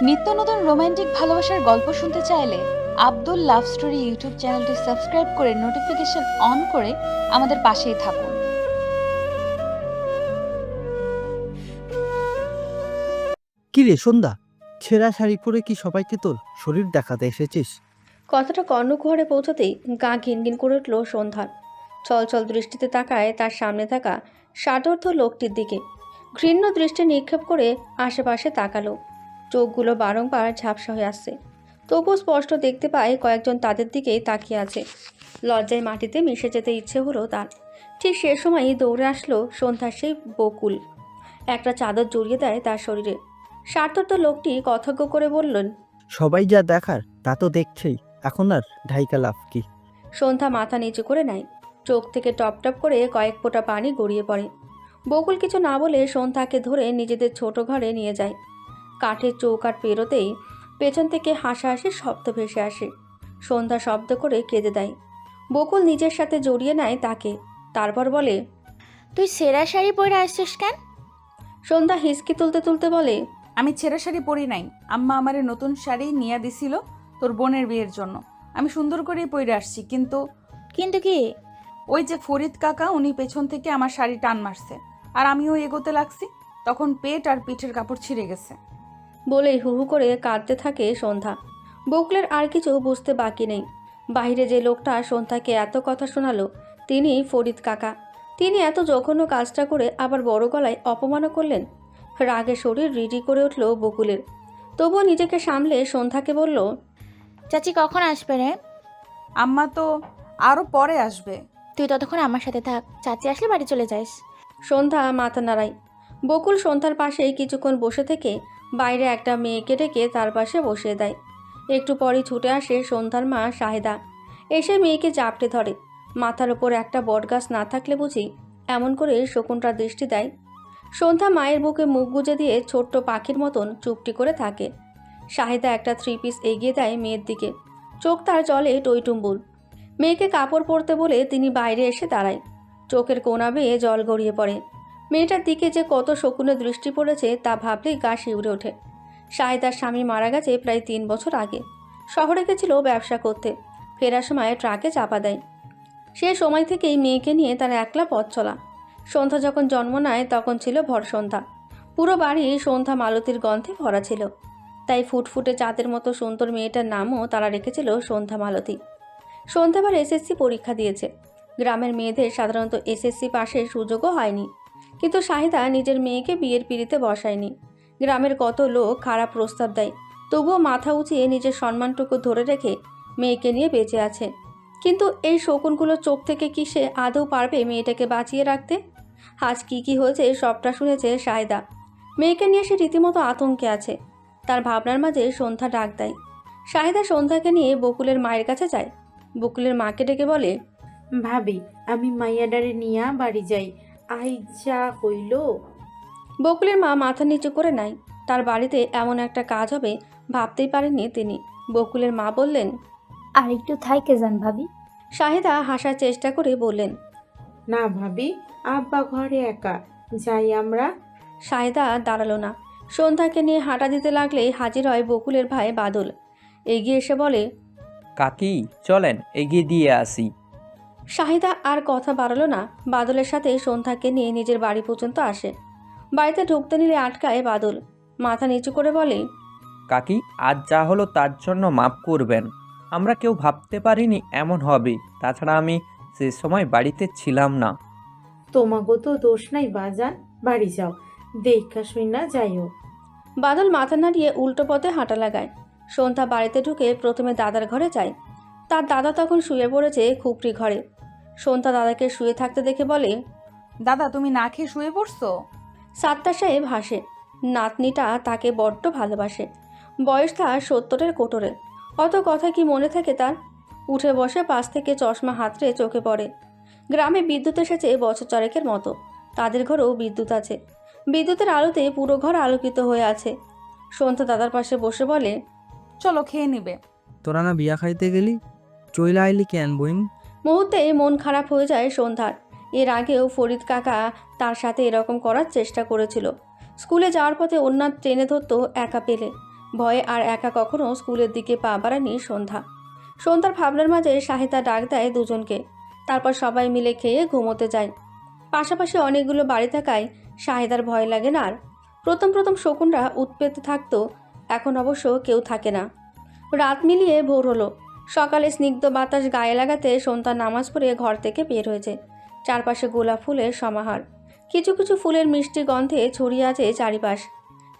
নিত্য নতুন রোমান্টিক ভালোবাসার গল্প শুনতে চাইলে আব্দুল লাভ স্টোরি ইউটিউব চ্যানেলটি সাবস্ক্রাইব করে নোটিফিকেশন অন করে আমাদের পাশেই থাকুন। কি রে সন্ধ্যা, ছেঁড়া শাড়ি পরে কি সবাইকে তোর শরীর দেখাতে এসেছিস? কথাটা কর্ণকুহরে পৌঁছতেই গা ঘিনঘিন করে উঠল সন্ধ্যার। চলচল দৃষ্টিতে তাকায় তার সামনে থাকা ষাটোর্ধ লোকটির দিকে। ঘৃণ্য দৃষ্টি নিক্ষেপ করে আশেপাশে তাকালো। চোখগুলো বারংবার ঝাপসা হয়ে আসছে, তবুও স্পষ্ট দেখতে পায় কয়েকজন তাদের দিকেই তাকিয়ে আছে। লজ্জায় মাটিতে মিশে যেতে ইচ্ছে হলো তার। ঠিক সে সময়ই দৌড়ে আসলো সন্ধ্যার সেই বকুল। একটা চাদর জড়িয়ে দেয় তার শরীরে। ষাটোর্ধ লোকটি কতজ্ঞ করে বললেন, সবাই যা দেখার তা তো দেখছেই, এখন আর ঢাইকা লাভ কি? সন্ধ্যা মাথা নিচু করে নেয়। চোখ থেকে টপ টপ করে কয়েক ফোঁটা পানি গড়িয়ে পড়ে। বকুল কিছু না বলে সন্ধ্যাকে ধরে নিজেদের ছোট ঘরে নিয়ে যায়। কাঠের চৌকাঠ পেরোতেই পেছন থেকে হাসাহাসির শব্দ ভেসে আসে। সন্ধ্যা শব্দ করে কেঁদে দেয়। বকুল নিজের সাথে জড়িয়ে নেয় তাকে, তারপর বলে, তুই সেরা শাড়ি পরে আসছিস কেন? সন্ধ্যা হিসকি তুলতে তুলতে বলে, আমি ছেঁড়া শাড়ি পরি নাই, আম্মা আমারে নতুন শাড়ি নিয়ে দিছিল তোর বোনের বিয়ের জন্য। আমি সুন্দর করেই পরে আসছি, কিন্তু কিন্তু কি? ওই যে ফরিদ কাকা উনি পেছন থেকে আমার শাড়ি টান মারছে, আর আমিও এগোতে লাগছি, তখন পেট আর পিঠের কাপড় ছিঁড়ে গেছে। বলেই হু হু করে কাঁদতে থাকে সন্ধ্যা। বকুলের আর কিছু বুঝতে বাকি নেই। বাইরে যে লোকটা সন্ধ্যাকে এত কথা শোনালো তিনি ফরিদ কাকা। তিনি এত জঘন্য কাজটা করে আবার বড় গলায় অপমানও করলেন। রাগে শরীর রিডি করে উঠল বকুলের। তবুও নিজেকে সামলে সন্ধ্যাকে বলল, চাচি কখন আসবে রে? আম্মা তো আরো পরে আসবে। তুই ততক্ষণ আমার সাথে থাক, চাচি আসলে বাড়ি চলে যাস। সন্ধ্যা মাথা নাড়ায়। বকুল সন্ধ্যার পাশেই কিছুক্ষণ বসে থেকে বাইরে একটা মেয়েকে ডেকে তার পাশে বসিয়ে দেয়। একটু পরই ছুটে আসে সন্ধ্যার মা শাহেদা। এসে মেয়েকে জাপটে ধরে। মাথার ওপর একটা বটগাছ না থাকলে বুঝি এমন করে শকুনটা দৃষ্টি দেয়। সন্ধ্যা মায়ের বুকে মুখ গুজে দিয়ে ছোট্ট পাখির মতন চুপটি করে থাকে। শাহেদা একটা 3 পিস এগিয়ে দেয় মেয়ের দিকে। চোখ তার জলে টইটুম্বুর। মেয়েকে কাপড় পরতে বলে তিনি বাইরে এসে দাঁড়ায়। চোখের কোনা বেয়ে জল গড়িয়ে পড়ে। মেয়েটার দিকে যে কত শকুনের দৃষ্টি পড়েছে তা ভাবলেই গা শিউরে ওঠে। শাহেদার স্বামী মারা গেছে প্রায় 3 বছর আগে। শহরে গেছিল ব্যবসা করতে, ফেরার সময় ট্রাকে চাপা দেয়। সে সময় থেকেই মেয়েকে নিয়ে তার একলা পথ চলা। সন্ধ্যা যখন জন্ম নেয় তখন ছিল ভর সন্ধ্যা। পুরো বাড়ি সন্ধ্যা মালতীর গন্ধে ভরা ছিল। তাই ফুটফুটে চাঁদের মতো সুন্দর মেয়েটার নামও তারা রেখেছিল সন্ধ্যা মালতী। সন্ধ্যাবার এসএসসি পরীক্ষা দিয়েছে। গ্রামের মেয়েদের সাধারণত এসএসসি পাশের সুযোগও হয়নি, কিন্তু শাহিদা নিজের মেয়েকে বিয়ের পিঁড়িতে বসায়নি। গ্রামের কত লোক খারাপ প্রস্তাব দেয়, তবুও মাথা উঁচিয়ে নিজের সম্মানটুকু ধরে রেখে মেয়েকে নিয়ে বেঁচে আছে। কিন্তু এই শকুনগুলোর চোখ থেকে কি সে আদৌ পারবে মেয়েটাকে বাঁচিয়ে রাখতে? আজ কি হয়েছে সবটা শুনেছে শাহিদা। মেয়েকে নিয়ে সে রীতিমতো আতঙ্কে আছে। তার ভাবনার মাঝে সন্ধ্যা ডাক দেয়। শাহিদা সন্ধ্যাকে নিয়ে বকুলের মায়ের কাছে যায়। বকুলের মাকে ডেকে বলে, ভাবি, আমি মাইয়াডারে নিয়া বাড়ি যাই, আই যা হইল। বকুলের মা মাথা নিচু করে নেয়। তার বাড়িতে এমন একটা কাজ হবে ভাবতেই পারেননি তিনি। বকুলের মা বললেন, আর একটু থাইকে যান ভাবি। শাহিদা হাসার চেষ্টা করে বললেন, না ভাবি, আব্বা ঘরে একা, যাই আমরা। শাহিদা দাঁড়ালো না। সন্ধ্যাকে নিয়ে হাঁটা দিতে লাগলেই হাজির হয় বকুলের ভাই বাদল। এগিয়ে এসে বলে, কাকি চলেন এগিয়ে দিয়ে আসি। শাহিদা আর কথা বাড়ালো না। বাদলের সাথে সন্ধ্যাকে নিয়ে নিজের বাড়ি পর্যন্ত আসে। বাড়িতে ঢুকতে নিলে আটকায় বাদল। মাথা নিচু করে বলে, কাকি আজ যা হলো তার জন্য মাফ করবেন, আমরা কেউ ভাবতে পারিনি এমন হবে, তাছাড়া আমি সে সময় বাড়িতে ছিলাম না। তোমাগো তো দোষ নাই বাজান, বাড়ি যাও, দেখা শুই না যাইও। বাদল মাথা নাড়িয়ে উল্টো পথে হাঁটা লাগায়। সন্ধ্যা বাড়িতে ঢুকে প্রথমে দাদার ঘরে যায়। তার দাদা তখন শুয়ে পড়েছে খুপড়ি ঘরে। সন্ধ্যা দাদাকে শুয়ে থাকতে দেখে বলে, দাদা তুমি না খেয়ে শুয়ে পড়ছো? সাত্তার সাহেব হাসে। নাতনিটা তাকে বড্ড ভালোবাসে। বয়স তার 70-এর কোটরে। অত কথা কি মনে থাকে তার? উঠে বসে পাশ থেকে চশমা হাতড়ে চোখে পড়ে। গ্রামে বিদ্যুৎ এসেছে বছর চারেকের মতো। তাদের ঘরেও বিদ্যুৎ আছে। বিদ্যুতের আলোতে পুরো ঘর আলোকিত হয়ে আছে। সন্ধ্যা দাদার পাশে বসে বলে, চলো খেয়ে নিবে। তোরা না বিয়া খাইতে গেলি, চইলা আইলি কেন বইন? মুহূর্তে মন খারাপ হয়ে যায় সন্ধ্যার। এর আগেও ফরিদ কাকা তার সাথে এরকম করার চেষ্টা করেছিল। স্কুলে যাওয়ার পথে অন্য ট্রেনে ধরতো একা পেলে। ভয়ে আর একা কখনো স্কুলের দিকে পা বাড়ায়নি সন্ধ্যা। সন্ধ্যার ভাবনার মাঝে শাহিদা ডাক দেয় দুজনকে, তারপর সবাই মিলে খেয়ে ঘুমোতে যায়। পাশাপাশি অনেকগুলো বাড়ি থাকায় শাহিদার ভয় লাগে না আর। প্রথম প্রথম শকুনরা উৎপেত থাকতো, এখন অবশ্য কেউ থাকে না। রাত মিলিয়ে ভোর হলো। সকালে স্নিগ্ধ বাতাস গায়ে লাগাতে সন্ধ্যা নামাজ পড়ে ঘর থেকে বের হয়েছে। চারপাশে গোলাপ ফুলের সমাহার, কিছু কিছু ফুলের মিষ্টি গন্ধে ছড়িয়ে আছে চারিপাশ।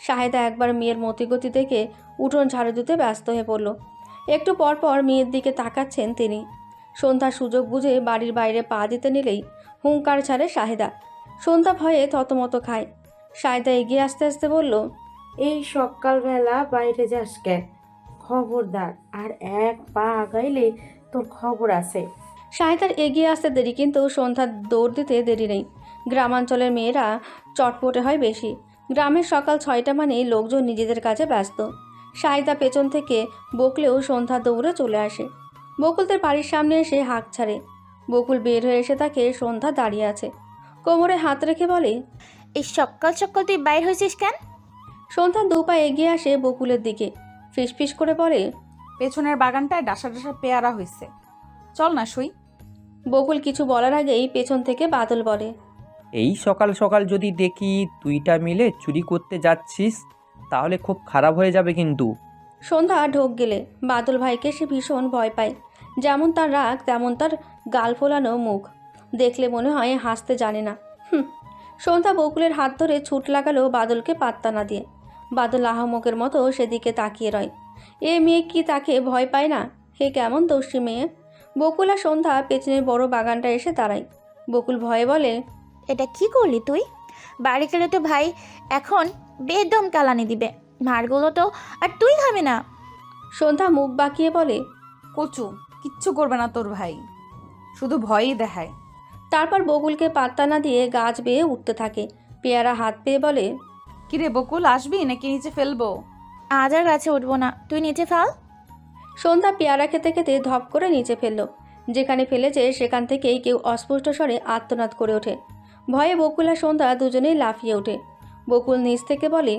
শাহেদা একবার মেয়ের মতিগতি দেখে উঠোন ঝাড়ু দিতে ব্যস্ত হয়ে পড়ল। একটু পর পর মেয়ের দিকে তাকাচ্ছেন তিনি। সন্ধ্যা সুযোগ বুঝে বাড়ির বাইরে পা দিতে নিলেই হুঙ্কার ছাড়ে শাহেদা। সন্ধ্যা ভয়ে থতমত খায়। শাহেদা এগিয়ে আসতে আসতে বলল, এই সকালবেলা বাইরে যাস কেন? খবরদার, আর এক পা আগাইলে তোর খবর আছে। শাহেদার এগিয়ে আসতে দেরি, কিন্তু সন্ধ্যার দৌড় দিতে দেরি নেই। গ্রামাঞ্চলের মেয়েরা চটপটে হয় বেশি। গ্রামের সকাল 6টা মানেই লোকজন নিজেদের কাজে ব্যস্ত। শাহেদা পেছন থেকে বকলেও সন্ধ্যা দৌড়ে চলে আসে। বকুলদের বাড়ির সামনে এসে হাঁক ছাড়ে। বকুল বের হয়ে এসে তাকে সন্ধ্যা দাঁড়িয়ে আছে, কোমরে হাত রেখে বলে, এই সকাল সকাল তুই বাইর হয়েছিস কেন? সন্ধ্যা দুপা এগিয়ে আসে বকুলের দিকে, ফিসফিস করে বলে, পেছনের বাগানটায় ডাসা ডাসা পেয়ারা হয়েছে, চল না শুই। বকুল কিছু বলার আগেই পেছন থেকে বাদল বলে, এই সকাল সকাল যদি দেখি 2টা মিলে চুরি করতে যাচ্ছিস তাহলে খুব খারাপ হয়ে যাবে কিন্তু। সন্ধ্যা ঢোক গেলে বাদল ভাইকে সে ভীষণ ভয় পায়। যেমন তার রাগ, তেমন তার গাল ফোলানো মুখ দেখলে মনে হয় হাসতে জানে না। সন্ধ্যা বকুলের হাত ধরে ছুট লাগালো বাদলকে পাত্তা না দিয়ে। বাদল আহমকের মতো সেদিকে তাকিয়ে রয়। এ মেয়ে কি তাকে ভয় পায় না? হে কেমন দোষী মেয়ে! বকুল আর সন্ধ্যা পেছনের বড় বাগানটা এসে দাঁড়ায়। বকুল ভয়ে বলে, এটা কি করলি তুই? বাড়ি গেলে তো ভাই এখন বেদম কালানি দিবে, মারগুলো তো আর তুই খাবি না। সন্ধ্যা মুখ বাঁকিয়ে বলে, কচু, কিচ্ছু করবে না তোর ভাই, শুধু ভয়ই দেখায়। তারপর বকুলকে পাত্তা না দিয়ে গাছ বেয়ে উঠতে থাকে। পেয়ারা হাত পেয়ে বলে, কিরে বকুল, আসবি নাকি নিচে ফেলবো? আজ আর গাছে উঠবো না, তুই নিচে ফেল। সন্ধ্যা পেয়ারা খেতে খেতে ধপ করে নিচে ফেলল। যেখানে ফেলেছে সেখান থেকেই কেউ অস্পষ্ট স্বরে আর্তনাদ করে ওঠে। ভয়ে বকুল আর সন্ধ্যা দুজনেই লাফিয়ে ওঠে। বকুল নিচ থেকে বলে,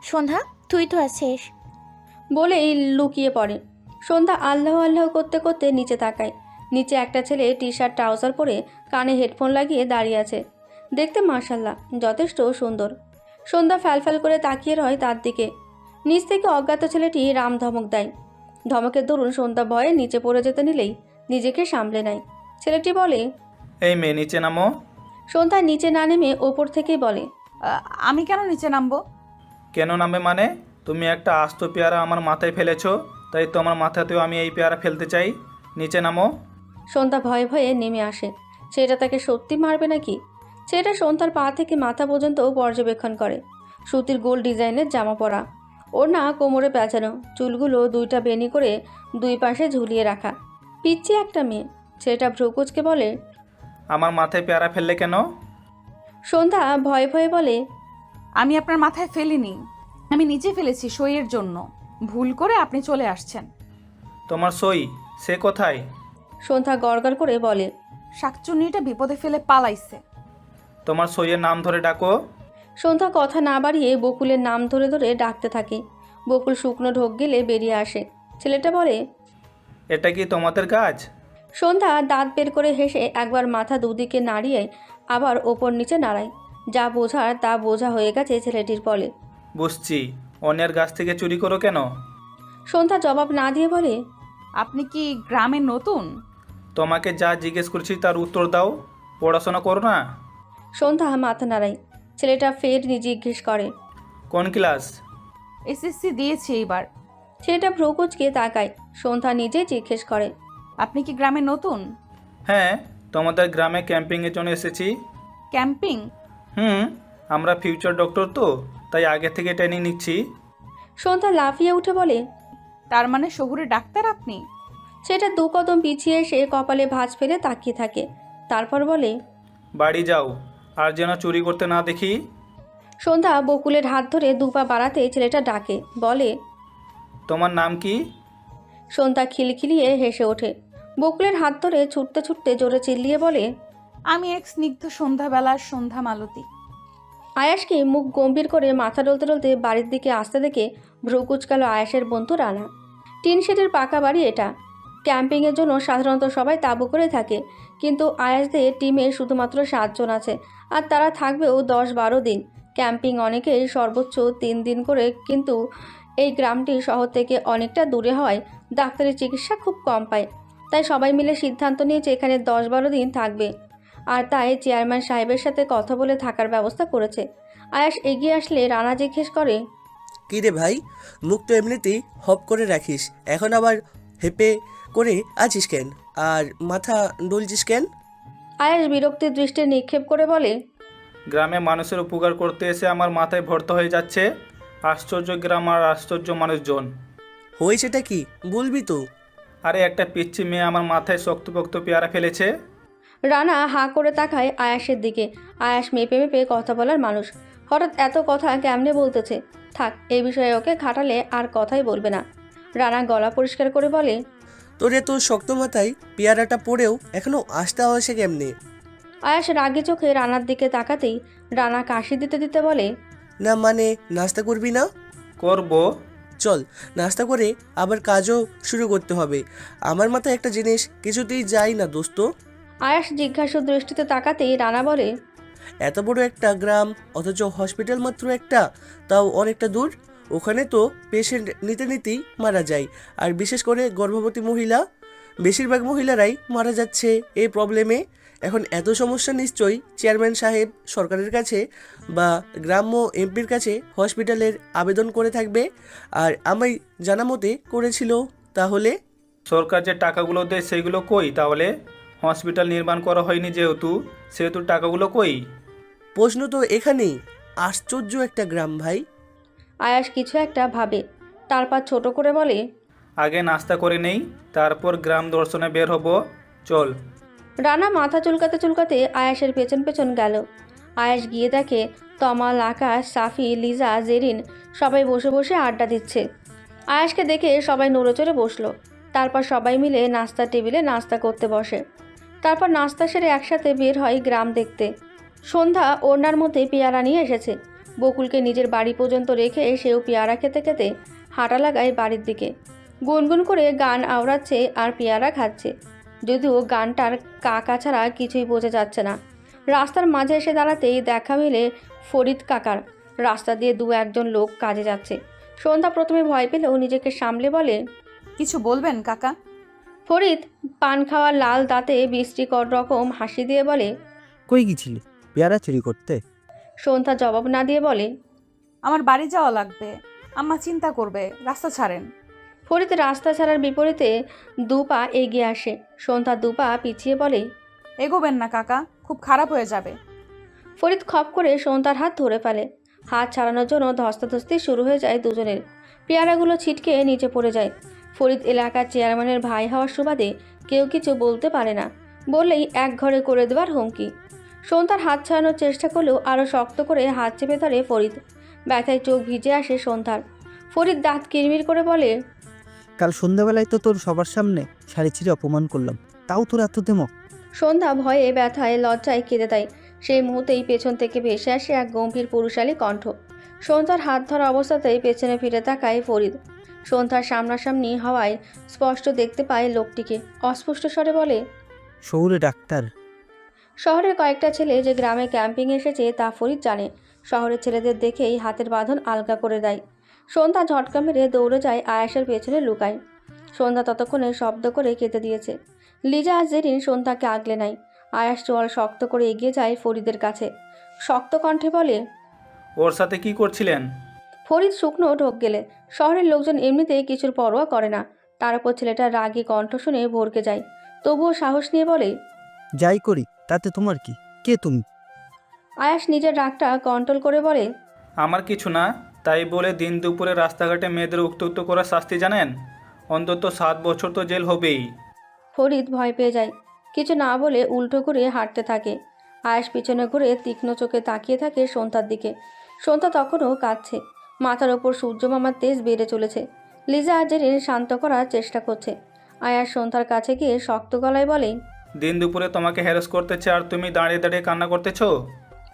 সন্ধ্যা তুই তো আছিস। বলেই লুকিয়ে পড়ে। সন্ধ্যা আল্লাহ আল্লাহ করতে করতে নিচে তাকায়। নিচে একটা ছেলে টি শার্ট ট্রাউজার পরে কানে হেডফোন লাগিয়ে দাঁড়িয়ে আছে। দেখতে মাশাল্লাহ যথেষ্ট সুন্দর। সন্ধ্যা ফ্যালফ্যাল করে তাকিয়ে রয় তার দিকে। নিচ থেকে অজ্ঞাত ছেলেটি রাম ধমক দেয়। ধমকের দরুন সন্ধ্যা ভয়ে নিচে পড়ে যেতে নিলেই নিজেকে সামলে নেয়। ছেলেটি বলে, এই মেয়ে নিচে নামো। সন্ধ্যা নিচে না নেমে ওপর থেকেই বলে, আমি কেন নিচে নামবো? কেন নামবে মানে? তুমি একটা আস্ত পেয়ারা আমার মাথায় ফেলেছো, তাই তোমার মাথাতেও আমি এই পেয়ারা ফেলতে চাই। নিচে নামো। সন্ধ্যা ভয়ে ভয়ে নেমে আসে। ছেলেটা তাকে সত্যি মারবে নাকি? ছেলেটা সন্ধ্যার পা থেকে মাথা পর্যন্ত পর্যবেক্ষণ করে। সুতির গোল ডিজাইনের জামা পরা, ওর না কোমরে পেঁচানো, চুলগুলো 2টা বেনি করে 2 পাশে ঝুলিয়ে রাখা। পিচ্ছি একটা মেয়ে। ছেলেটা ভ্রুকুচকে বলে, আমার মাথায় পেয়ারা ফেললে কেন? সন্ধ্যা ভয়ে ভয়ে বলে, আমি আপনার মাথায় ফেলিনি, আমি নিচে ফেলেছি সইয়ের জন্য। ভুল করে আপনি চলে আসছেন। তোমার সই সে কোথায়? সন্ধ্যা গড়গড় করে বলে, শাকচুন্নিটা বিপদে ফেলে পালাইছে। তোমার সইয়ের নাম ধরে ডাকো। সন্ধ্যা কথা না বাড়িয়ে বকুলের নাম ধরে ধরে ডাকতে থাকে। বকুল শুকনো ঢোক গেলে বেরিয়ে আসে। ছেলেটা বলে, এটা কি তোমাদের কাজ? সন্ধ্যা দাঁত বের করে হেসে একবার মাথা দুদিকে নাড়িয়ে আবার ওপর নিচে নাড়ায়। যা বোঝার তা বোঝা হয়ে গেছে ছেলেটির। বলে, বুঝছি। অন্যের গাছ থেকে চুরি করো কেন? সন্ধ্যা জবাব না দিয়ে বলে, আপনি কি গ্রামে নতুন? তোমাকে যা জিজ্ঞেস করছি তার উত্তর দাও। পড়াশোনা করো না? সন্ধ্যা মাথা নাড়ায়। ছেলেটা ফের জিজ্ঞেস করে, কোন ক্লাস? এসএসসি দিয়েছি এইবার। ছেলেটা ভ্রুকুচকে তাকায়। সন্ধ্যা নিজে জিজ্ঞেস করে, আপনি কি গ্রামে নতুন? হ্যাঁ, তোমাদের গ্রামে ক্যাম্পিংয়ের জন্য এসেছি। ক্যাম্পিং? আমরা ফিউচার ডক্টর তো, তাই আগে থেকে ট্রেনিং নিচ্ছি। সন্ধ্যা লাফিয়ে উঠে বলে, তার মানে শহুরে ডাক্তার আপনি? সেটা 2 কদম পিছিয়ে এসে কপালে ভাঁজ ফেলে তাকিয়ে থাকে। তারপর বলে, বাড়ি যাও, আর যেন চুরি করতে না দেখি। সন্ধ্যা বকুলের হাত ধরে 2 পা বাড়াতে ছেলেটা ডাকে, বলে, তোমার নাম কি? সন্ধ্যা খিলখিলিয়ে হেসে ওঠে। বকুলের হাত ধরে ছুটতে ছুটতে জোরে চিল্লিয়ে বলে, আমি এক স্নিগ্ধ সন্ধ্যাবেলার সন্ধ্যা মালতী। আয়াসকে মুখ গম্ভীর করে মাথা ডলতে ডলতে বাড়ির দিকে আসতে দেখে ভ্রু কুচকালো আয়াসের বন্ধু রানা। টিন শেডের পাকা বাড়ি এটা। ক্যাম্পিংয়ের জন্য সাধারণত সবাই তাঁবু করে থাকে, কিন্তু আয়াসদের টিমে শুধুমাত্র 7 জন আছে, আর তারা থাকবেও 10-12 দিন। ক্যাম্পিং অনেকেই সর্বোচ্চ 3 দিন করে, কিন্তু এই গ্রামটি শহর থেকে অনেকটা দূরে হওয়ায় ডাক্তারি চিকিৎসা খুব কম পায়। তাই সবাই মিলে সিদ্ধান্ত নিয়েছে এখানে 10-12 দিন থাকবে, আর তাই চেয়ারম্যান সাহেবের সাথে কথা বলে থাকার ব্যবস্থা করেছে। আয়াস এগিয়ে আসলে রানা জিজ্ঞেস করে, কী রে ভাই, মুখ তো এমনিতেই হপ করে রাখিস, এখন আবার হেপে করে আছিস কেন? আর মাথা ডলছিস কেন? আয়াস বিরক্তির দৃষ্টি নিক্ষেপ করে বলে, গ্রামে মানুষের উপকার করতে এসে আমার মাথায় ভর্তা হয়ে যাচ্ছে। আশ্চর্য গ্রাম আর আশ্চর্য মানুষজন। হয়েছেটা কি বলবি তো? আরে একটা পিচ্ছি মেয়ে আমার মাথায় শক্তপোক্ত পেয়ারা ফেলেছে। রানা হাঁ করে তাকায় আয়াসের দিকে। আয়াস মেপে মেপে কথা বলার মানুষ, হঠাৎ এত কথা কেমনে বলতেছে। থাক, এই বিষয়ে ওকে খাটালে আর কথাই বলবে না। রানা গলা পরিষ্কার করে বলে, তোর এত শক্ত মাথায় পেয়ারাটা পড়েও এখনো আসতে হয়েছে কেমনে? আয়াস রাগে চোখে রানার দিকে তাকাতেই রানা কাশি দিতে দিতে বলে, না মানে নাস্তা করবি না? করব। চল নাস্তা করে আবার কাজও শুরু করতে হবে। আমার মাথায় একটা জিনিস কিছুতেই যায় না দোস্ত। আয়াস জিজ্ঞাসু দৃষ্টিতে তাকাতেই রানা বলে, এত বড় একটা গ্রাম অথচ হসপিটাল মাত্র একটা, তাও অনেকটা দূর। ওখানে তো পেশেন্ট নিতে নিতেই মারা যায়, আর বিশেষ করে গর্ভবতী মহিলা। বেশিরভাগ মহিলারাই মারা যাচ্ছে এই প্রবলেমে। এখন এত সমস্যা নিশ্চয়ই চেয়ারম্যান সাহেব সরকারের কাছে বা গ্রাম্য এমপির কাছে হসপিটালের আবেদন করে থাকবে, আর আমি জানা মতে করেছিল। তাহলে সরকার যে টাকাগুলো দেয় সেগুলো কই? তাহলে হসপিটাল নির্মাণ করা হয়নি সেহেতু টাকাগুলো কই? প্রশ্ন তো এখানেই। আশ্চর্য একটা গ্রাম ভাই। আয়াস কিছু একটা ভাবে, তারপর ছোট করে বলে, আগে নাস্তা করে নেই, তারপর গ্রাম দর্শনে বের হব। চল। রানা মাথা চুলকাতে চুলকাতে আয়াসের পেছন পেছন গেল। আয়াস গিয়ে দেখে তমাল, আকাশ, সাফি, লিজা, জেরিন সবাই বসে বসে আড্ডা দিচ্ছে। আয়াসকে দেখে সবাই নড়েচড়ে বসলো। তারপর সবাই মিলে নাস্তার টেবিলে নাস্তা করতে বসে। তারপর নাস্তা সেরে একসাথে বের হয় গ্রাম দেখতে। সন্ধ্যা ওড়নার মধ্যে পেয়ারা নিয়ে এসেছে। বকুলকে নিজের বাড়ি পর্যন্ত রেখে সেও পেয়ারা খেতে খেতে হাঁটা লাগায় বাড়ির দিকে। গুনগুন করে গান আওড়াচ্ছে আর পেয়ারা খাচ্ছে, যদিও গানটার কাকা ছাড়া কিছুই বোঝা যাচ্ছে না। রাস্তার মাঝে এসে দাঁড়াতেই দেখা মিলে ফরিদ কাকার। রাস্তা দিয়ে 2-1 লোক কাজে যাচ্ছে। সন্ধ্যা প্রথমে ভয় পেলেও নিজেকে সামলে বলে, কিছু বলবেন কাকা? ফরিদ পান খাওয়া লাল দাঁতে বিশ্রীকর রকম হাসি দিয়ে বলে, কই গেছিলি পেয়ারা চুরি করতে? সন্ধ্যা জবাব না দিয়ে বলে, আমার বাড়ি যাওয়া লাগবে, আম্মা চিন্তা করবে, রাস্তা ছাড়েন। ফরিদ রাস্তা ছাড়ার বিপরীতে 2 পা এগিয়ে আসে। সন্ধ্যা 2 পা পিছিয়ে বলে, এগোবেন না কাকা, খুব খারাপ হয়ে যাবে। ফরিদ খপ করে সন্ধ্যার হাত ধরে ফেলে। হাত ছাড়ানোর জন্য ধস্তাধস্তি শুরু হয়ে যায় দুজনের। পেয়ারাগুলো ছিটকে নিচে পড়ে যায়। ফরিদ এলাকার চেয়ারম্যানের ভাই হওয়ার সুবাদে কেউ কিছু বলতে পারে না, বললেই এক ঘরে করে দেওয়ার হুমকি। সন্ধ্যার হাত ছাড়ানোর চেষ্টা করলেও আরও শক্ত করে হাত চেপে ধরে ফরিদ। ব্যথায় চোখ ভিজে আসে সন্ধ্যার। ফরিদ দাঁত কিরমির করে বলে, কাল সন্ধ্যাবেলায় তো তোর সবার সামনে শাড়ি ছিঁড়ে অপমান করলাম, তাও তোর এত দেমক? সন্ধ্যা ভয়ে, ব্যথায়, লজ্জায় কেঁদে দেয়। সেই মুহূর্তেই পেছন থেকে ভেসে আসে এক গম্ভীর পুরুষালী কণ্ঠ। সন্ধ্যার হাত ধরা অবস্থাতেই পেছনে ফিরে তাকায় ফরিদ। সন্ধ্যার সামনাসামনি হওয়ায় স্পষ্ট দেখতে পায় লোকটিকে। অস্পষ্ট স্বরে বলে, শহুরে ডাক্তার। শহরের কয়েকটা ছেলে যে গ্রামে ক্যাম্পিং এসেছে তা ফরিদ জানে। শহরের ছেলেদের দেখেই হাতের বাঁধন আলগা করে দেয়। সন্ধ্যা ঝটকা মেরে দৌড়ে যায় আয়াসের পেছনে লুকায়। সন্ধ্যা ততক্ষণে শব্দ করে কেঁদে দিয়েছে। লিজা আর জেরিন সন্ধ্যাকে আগলে নেয়। আয়াস চোয়াল শক্ত করে এগিয়ে যায় ফরিদের কাছে। শক্ত কণ্ঠে বলে, ওর সাথে কি করছিলেন? ফরিদ শুকনো ঢোক গেলে। শহরের লোকজন এমনিতেই কিছুর পরোয়া করে না, তার উপর ছেলেটার রাগী কণ্ঠ শুনে ভরকে যায়। তবুও সাহস নিয়ে বলে, যাই করি তাতে তোমার কি? কে তুমি? আয়াস নিজের রাগটা কন্ট্রোল করে বলে, আমার কিছু না, তাই বলে দিন দুপুরে রাস্তাঘাটে মেয়েদের উত্ত্যক্ত করার শাস্তি জানেন? অন্তত 7 বছর তো জেল হবেই। ফরিদ ভয় পেয়ে যায়। কিছু না বলে উল্টো ঘুরে হাঁটতে থাকে। আয়াস পিছনে ঘুরে তীক্ষ্ণ চোখে তাকিয়ে থাকে সন্ধ্যার দিকে। সন্ধ্যা তখনও কাঁদছে। মাথার ওপর সূর্যমামার তেজ বেড়ে চলেছে। লিজা আর জেরিন শান্ত করার চেষ্টা করছে। আয়াস সন্ধ্যার কাছে গিয়ে শক্ত গলায় বলে, দিন দুপুরে তোমাকে হ্যারাস করতেছে আর তুমি দাঁড়িয়ে দাঁড়িয়ে কান্না করতেছো?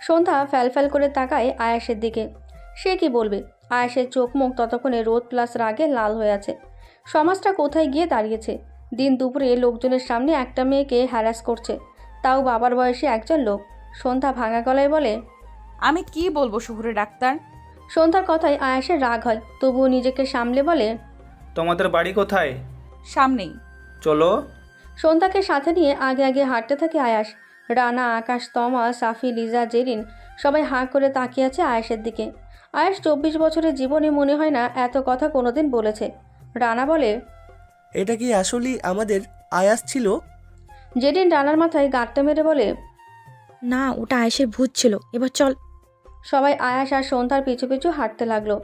সন্ধ্যা ফ্যালফ্যাল করে তাকায় আয়াসের দিকে। সে কি বলবে? আয়াসের চোখ মুখ ততক্ষণে রোদ প্লাস রাগে লাল হয়ে আছে। সমাজটা কোথায় গিয়ে দাঁড়িয়েছে? দিন দুপুরে লোকজনের সামনে একটা মেয়েকে হ্যারাস করছে, তাও বাবার বয়সী একজন লোক। সন্ধ্যা ভাঙা গলায় বলে, আমি কি বলবো শহুরে ডাক্তার? সন্ধ্যার কথায় আয়াসের রাগ হয়, তবুও নিজেকে সামলে বলে, তোমাদের বাড়ি কোথায়? সামনেই। চলো। সন্ধ্যাকে সাথে নিয়ে আগে আগে হাঁটতে থাকে আয়াস। রানা, আকাশ, তমা, সাফি, লিজা, জেরিন সবাই হাঁ করে তাকিয়ে আছে আয়াসের দিকে। আয়াস 24 বছরের জীবনে মনে হয় না এত কথা কোনোদিন বলেছে। রানা বলে, এটা কি আসলেই আমাদের আয়াস ছিল? জেরিন রানার মাথায় গাঁটটা মেরে বলে, না, ওটা আয়েশের ভূত ছিল। এবার চল। সবাই আয়াস আর সন্ধ্যার পিছু পিছু হাঁটতে লাগলো।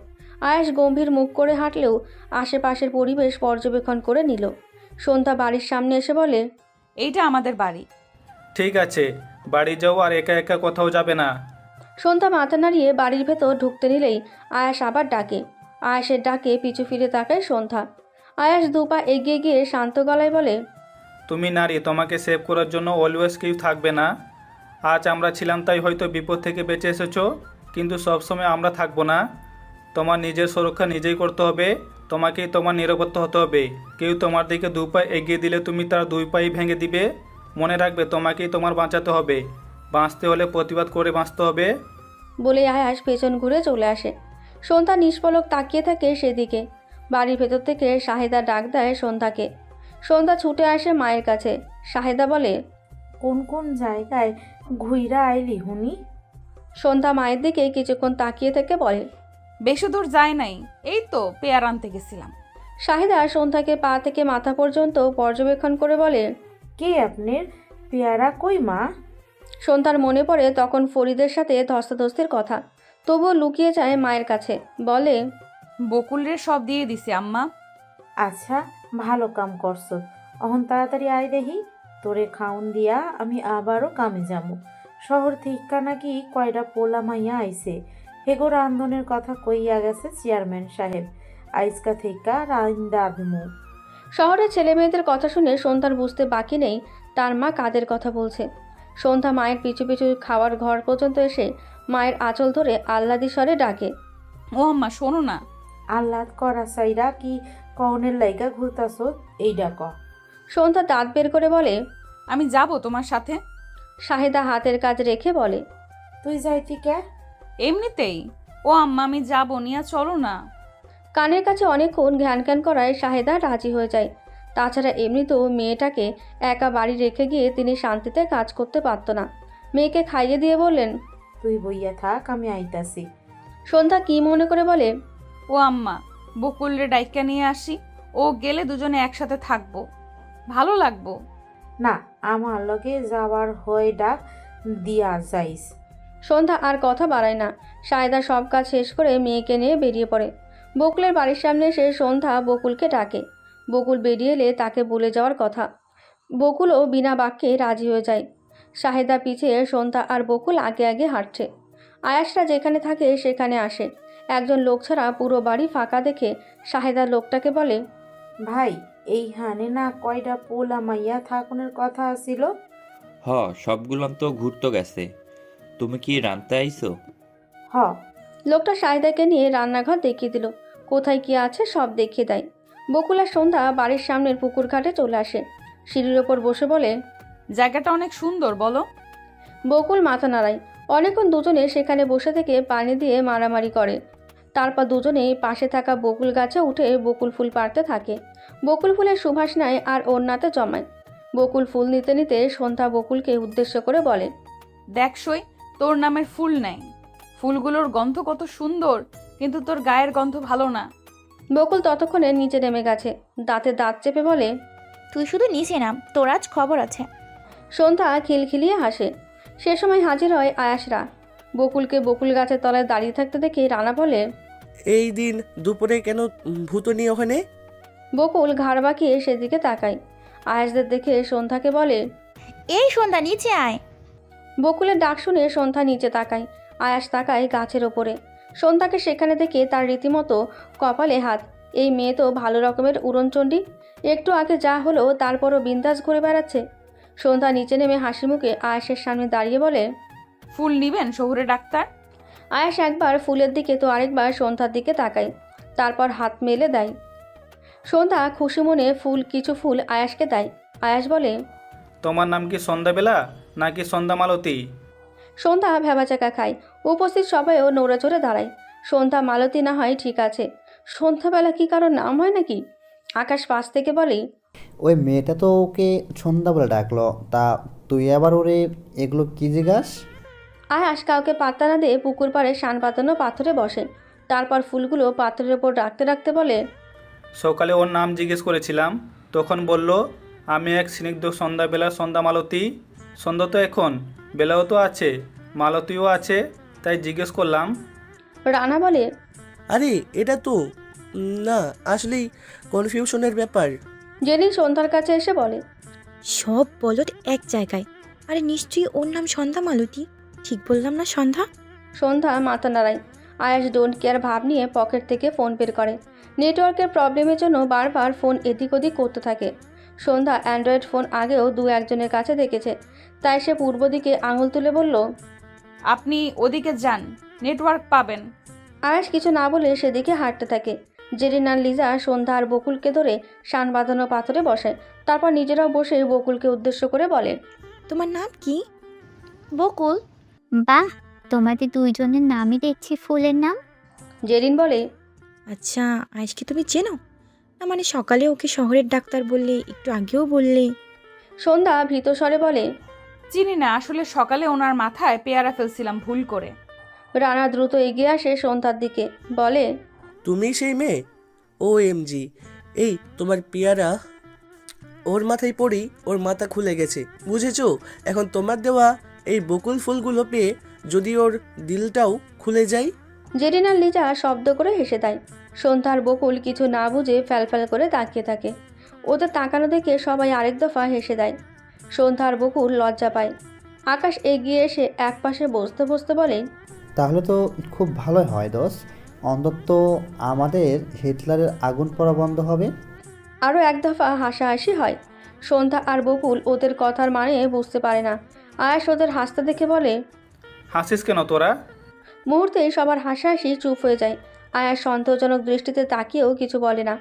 আয়াস গম্ভীর মুখ করে হাঁটলেও আশেপাশের পরিবেশ পর্যবেক্ষণ করে নিল। সন্ধ্যা বাড়ির সামনে এসে বলে, এইটা আমাদের বাড়ি। ঠিক আছে, বাড়ি যাও আর একা একা কোথাও যাবে না। সন্ধ্যা মাথা নাড়িয়ে বাড়ির ভেতর ঢুকতে নিলেই আয়াস আবার ডাকে। আয়াসের ডাকে পিছু ফিরে তাকায় সন্ধ্যা। আয়াস দুপা এগিয়ে গিয়ে শান্ত গলায় বলে, তুমি নারী, তোমাকে সেভ করার জন্য অলওয়েজ কেউ থাকবে না। আজ আমরা ছিলাম তাই হয়তো বিপদ থেকে বেঁচে এসেছো, কিন্তু সবসময় আমরা থাকবো না। তোমার নিজের সুরক্ষা নিজেই করতে হবে, তোমাকেই তোমার নিরাপত্তা হতে হবে। কেউ তোমার দিকে 2 পা এগিয়ে দিলে তুমি তার 2 পাই ভেঙে দিবে। মনে রাখবে, তোমাকেই তোমার বাঁচাতে হবে। বাঁচতে হলে প্রতিবাদ করে বাঁচতে হবে। বলে আয়াস পেছন ঘুরে চলে আসে। সন্ধ্যা নিষ্পলক তাকিয়ে থাকে সেদিকে। বাড়ির ভেতর থেকে শাহেদা ডাক দেয় সন্ধ্যাকে। সন্ধ্যা ছুটে আসে মায়ের কাছে। শাহেদা বলে, কোন কোন জায়গায় ঘুইরা আইলি হুনি? সন্ধ্যা মায়ের দিকে কিছুক্ষণ তাকিয়ে থেকে বলে, বেশি দূর যায় নাই, এই তো পেয়ার আনতে গেছিলাম। শাহেদা সন্ধ্যাকে পা থেকে মাথা পর্যন্ত পর্যবেক্ষণ করে বলে, কে আপনার পেয়ারা কই মা? সন্ধ্যার মনে পড়ে তখন ফরিদের সাথে ধস্তাধস্তির কথা, তবুও লুকিয়ে যায় মায়ের কাছে। বলে, বকুলের সব দিয়ে দিছি আম্মা। আচ্ছা, ভালো কাম করছো। অহন তাড়াতাড়ি আয় দেখি, তোরে খাউন দিয়া আমি আবারও কামে যাবো। শহর থেকে নাকি কয়টা পোলা মাইয়া আইছে, হেগো রান্ধনের কথা কইয়া গেছে চেয়ারম্যান সাহেব। আইসকা থেকে রান্দা দিমু। শহরের ছেলে মেয়েদের কথা শুনে সন্ধ্যার বুঝতে বাকি নেই তার মা কাদের কথা বলছে। সন্ধ্যা মায়ের পিছু পিছু খাওয়ার ঘর পর্যন্ত এসে মায়ের আঁচল ধরে আহ্লাদি স্বরে ডাকে, ও আম্মা শোনো না। আহ্লাদ করা সাইরা কি কনের লাইগা ঘুরতাছো এইডা ক। সন্ধ্যা দাঁত বের করে বলে, আমি যাব তোমার সাথে। শাহেদা হাতের কাজ রেখে বলে, তুই যাইতি কে? এমনিতেই। ও আম্মা আমি যাব, নিয়া চলো না। কানের কাছে অনেকক্ষণ ঘ্যান ঘ্যান করায় শাহেদা রাজি হয়ে যায়। তাছাড়া এমনিতেও মেয়েটাকে একা বাড়ি রেখে গিয়ে তিনি শান্তিতে কাজ করতে পারত না। মেয়েকে খাইয়ে দিয়ে বললেন, তুই বইয়া থাক, আমি আইতাছি। সন্ধ্যা কি মনে করে বলে, ও আম্মা বকুলরে ডাইকা নিয়ে আসি, ও গেলে দুজনে একসাথে থাকবো, ভালো লাগবো। না, আমার লগে যাওয়ার হয় ডাক দিয়া যাইস। সন্ধ্যা আর কথা বাড়ায় না। শাহেদা সব কাজ শেষ করে মেয়েকে নিয়ে বেরিয়ে পড়ে। বকুলের বাড়ির সামনে এসে সন্ধ্যা বকুলকে ডাকে। বকুল বেরিয়ে এলে তাকে বলে যাওয়ার কথা। বকুলও বিনা বাক্যে রাজি হয়ে যায়। শাহেদা পিছিয়ে, সন্ধ্যা আর বকুল আগে আগে হাঁটছে। আয়াসরা যেখানে থাকে সেখানে আসে। একজন লোক ছাড়া পুরো বাড়ি ফাঁকা দেখে শাহেদা লোকটাকে বলে, ভাই, এই হানে না কয়টা পোলা মাইয়া থাকুনের কথা আছিল? সবগুলান তো ঘুরতে গেছে। তুমি কি রানতে আইছো? হ। লোকটা শাহেদাকে নিয়ে রান্নাঘর দেখিয়ে দিল। কোথায় কি আছে সব দেখিয়ে দেয়। বকুল আর সন্ধ্যা বাড়ির সামনের পুকুর ঘাটে চলে আসে। সিঁড়ির ওপর বসে বলে, জায়গাটা অনেক সুন্দর, বলো। বকুল মাথা নাড়ায়। অনেকক্ষণ দুজনে সেখানে বসে থেকে পানি দিয়ে মারামারি করে। তারপর দুজনেই পাশে থাকা বকুল গাছে উঠে বকুল ফুল পাড়তে থাকে। বকুল ফুলের সুবাস নেয় আর ওড়নাতে জমায়। বকুল ফুল নিতে নিতে সন্ধ্যা বকুলকে উদ্দেশ্য করে বলে, দেখ সই, তোর নামের ফুল নেই। ফুলগুলোর গন্ধ কত সুন্দর, কিন্তু তোর গায়ের গন্ধ ভালো না। বকুল ততক্ষণে নিচে নেমে গেছে। দাঁতে দাঁত চেপে বলে, তুই শুধু নিচে নাম, তোর আজ খবর আছে। সন্ধ্যা খিলখিলিয়ে হাসে। সে সময় হাজির হয় আয়াসরা। বকুলকে বকুল গাছের তলায় দাঁড়িয়ে থাকতে দেখে রানা বলে, এই দিন দুপুরে কেন ভূতনি ওখানে? বকুল ঘাড় বাঁকিয়ে সেদিকে তাকায়। আয়াসদের দেখে সন্ধ্যাকে বলে, এই সন্ধ্যা নিচে আয়। বকুলের ডাক শুনে সন্ধ্যা নিচে তাকায়। আয়াস তাকায় গাছের ওপরে। সন্ধ্যাকে সেখানে দেখে তার রীতিমতো কপালে হাত। এই মেয়ে তো ভালো রকমের উড়নচণ্ডী। একটু আগে যা হলো তারপরও বিন্দাস ঘুরে বেড়াচ্ছে। সন্ধ্যা নিচে নেমে হাসি মুখে আয়াসের সামনে দাঁড়িয়ে বলে, ফুল নিবেন শহুরে ডাক্তার? আয়াস একবার ফুলের দিকে তো আরেকবার সন্ধ্যার দিকে তাকায়, তারপর হাত মেলে দেয়। সন্ধ্যা খুশি মনে কিছু ফুল আয়াসকে দেয়। আয়াস বলে, তোমার নাম কি সন্ধ্যাবেলা নাকি সন্ধ্যা মালতী? সন্ধ্যা ভেবাচাকা খায়। উপস্থিত সবাইও নড়ে দাঁড়ায়। সন্ধ্যা মালতী না হয় ঠিক আছে, সন্ধ্যাবেলা কি কারোর নাম হয় নাকি? আকাশ পাশ থেকে বলে, ওই মেয়েটা তো ওকে সন্ধ্যা বলে ডাকলো, তা তুই আবার ওরে এগুলো কি জিজ্ঞাস? আয়াস কাউকে পাত্তা না দিয়ে পুকুর পাড়ে শান পাতানো পাথরে বসে। তারপর ফুলগুলো পাথরের ওপর রাখতে বলে, সকালে ওর নাম জিজ্ঞেস করেছিলাম, তখন বলল আমি এক স্নিগ্ধ সন্ধ্যাবেলা সন্ধ্যা মালতী। সন্ধ্যা তো এখন, বেলাও তো আছে, মালতীও আছে, তাই জিজ্ঞেস করলাম। রানা বলে, আরে এটা তো না, আসলেই কনফিউশনের ব্যাপার। জেনি সন্ধ্যার কাছে এসে বলে, সব বলদ এক জায়গায়। আরে নিশ্চয়ই ওর নাম সন্ধ্যা মালতী। ঠিক বললাম না সন্ধ্যা? সন্ধ্যা মাথা নাড়ায়। আয়াস ডোন্ট কেয়ার ভাব নিয়ে পকেট থেকে ফোন বের করে। নেটওয়ার্কের প্রবলেমের জন্য বারবার ফোন এদিক ওদিক করতে থাকে। সন্ধ্যা অ্যান্ড্রয়েড ফোন আগেও 2-1 কাছে দেখেছে, তাই সে পূর্ব দিকে আঙুল তুলে বলল, আপনি ওদিকে যান, নেটওয়ার্ক পাবেন। আয়াস কিছু না বলে সেদিকে হাঁটতে থাকে। জেরিন আর লিজা সন্ধ্যা আর বকুলকে ধরে শান বাঁধানো পাথরে বসে। তারপর নিজেরাও বসে বকুলকে উদ্দেশ্য করে বলে, তোমার নাম কি? বকুল। বাহ, তোমাদের দুইজনের নামই দেখছি ফুলের নাম। জেরিন বলে, আচ্ছা, আজকে তুমি চেনো? না মানে সকালে ওকে শহরের ডাক্তার বললে, একটু আগেও বললে। সন্ধ্যা ভীত স্বরে বলে, চিনি না, আসলে সকালে ওনার মাথায় পেয়ারা ফেলছিলাম ভুল করে। রানা দ্রুত এগিয়ে আসে সন্ধ্যার দিকে, বলে, তুমি সেই মেয়ে? ও এমজি, এই তোমার পেয়ারা ওর মাথায় পড়ি ওর মাথা খুলে গেছে, বুঝেছো? এখন তোমার দেওয়া এই বকুল ফুলগুলো পেয়ে যদি ওর দিলটাও খুলে যায়। জেরিন আর লিজা শব্দ করে হেসে দেয়। সন্ধ্যার বকুল কিছু না বুঝে ফ্যালফ্যাল করে তাকিয়ে থাকে। ওদের তাকানো দেখে সবাই আরেক দফা হেসে দেয়। সন্ধ্যার বকুল লজ্জা পায়। আকাশ এগিয়ে এসে একপাশে বসতে বলে, তাহলে তো খুব ভালো হয় দোস্ত, অন্তত আমাদের হিটলারের আগুন পড়া বন্ধ হবে। আরও এক দফা হাসাহাসি হয়। সন্ধ্যা আর বকুল ওদের কথার মানে বুঝতে পারে না। আয়াস ওদের হাসতে দেখে বলে, হাসিস কেন তোরা? মুহূর্তেই সবার হাসাহাসি চুপ হয়ে যায়। আয়াস সন্দেহজনক দৃষ্টিতে তাকিয়েও কিছু বলে না।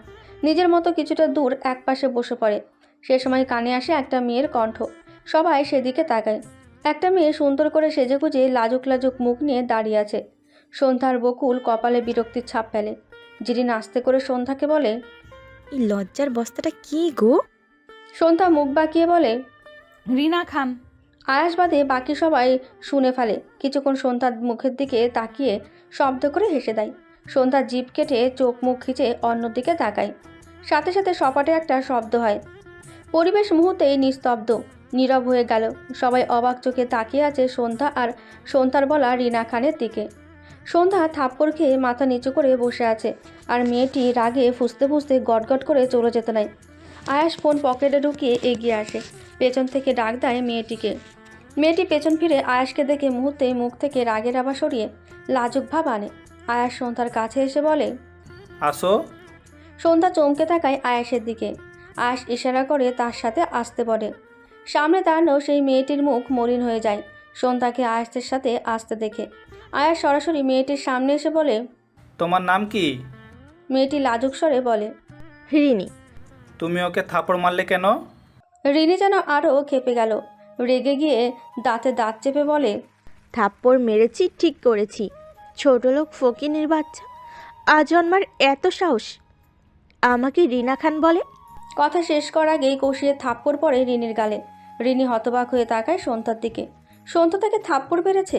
নিজের মতো কিছুটা দূর একপাশে বসে পড়ে। সে সময় কানে আসে একটা মেয়ের কণ্ঠ। সবাই সেদিকে তাকায়। একটা মেয়ে সুন্দর করে সেজেগুজে লাজুক মুখ নিয়ে দাঁড়িয়ে আছে। সন্ধ্যার বকুল কপালে বিরক্তির ছাপ ফেলে। জিরিন আস্তে করে সন্ধ্যাকে বলে, এই লজ্জার বস্তাটা কি গো? সন্ধ্যা মুখ বাঁকিয়ে বলে, রিনা খান। আয়াস বাদে বাকি সবাই শুনে ফেলে। কিছুক্ষণ সন্ধ্যার মুখের দিকে তাকিয়ে শব্দ করে হেসে দেয়। সন্ধ্যা জিভ কেটে চোখ মুখ খিচে অন্যদিকে তাকায়। সাথে সাথে সপাটে একটা শব্দ হয়। পরিবেশ মুহূর্তেই নিস্তব্ধ, নীরব হয়ে গেল। সবাই অবাক চোখে তাকিয়ে আছে সন্ধ্যা আর সন্ধ্যার বলা রিনা খানের দিকে। সন্ধ্যা থাপ্পড় খেয়ে মাথা নিচু করে বসে আছে, আর মেয়েটি রাগে ফুঁসতে গটগট করে চলে যেতে নেয়। আয়াস ফোন পকেটে ঢুকিয়ে এগিয়ে আসে। পেছন থেকে ডাক দেয় মেয়েটিকে। মেয়েটি পেছন ফিরে আয়াসকে দেখে মুহূর্তেই মুখ থেকে রাগের আভা সরিয়ে লাজুক ভাব আনে। আয়াস সন্ধ্যার কাছে এসে বলে, আসো। সন্ধ্যা চমকে তাকায় আয়াসের দিকে। আয়াস ইশারা করে তার সাথে আসতে বলে। সামনে দাঁড়ানো সেই মেয়েটির মুখ মলিন হয়ে যায় সন্ধ্যাকে আয়াসের সাথে আসতে দেখে। আয়াস সরাসরি মেয়েটির সামনে এসে বলে, তোমার নাম কি? মেয়েটি লাজুক স্বরে বলে, রিনি। তুমি ওকে থাপড় মারলে কেন? রিনি যেন আরও খেপে গেল। রেগে গিয়ে দাঁতে দাঁত চেপে বলে, থাপ্পড় মেরেছি ঠিক করেছি, ছোট লোক ফকিনের বাচ্চা, আজ আমার এত সাহস আমাকে রিনা খান বলে। কথা শেষ করার আগেই কষিয়ে থাপ্পড় পড়ে রিনির গালে। রিনি হতবাক হয়ে তাকায় সন্ধ্যার দিকে। সন্ধ্যা তাকে থাপ্পড় মেরেছে।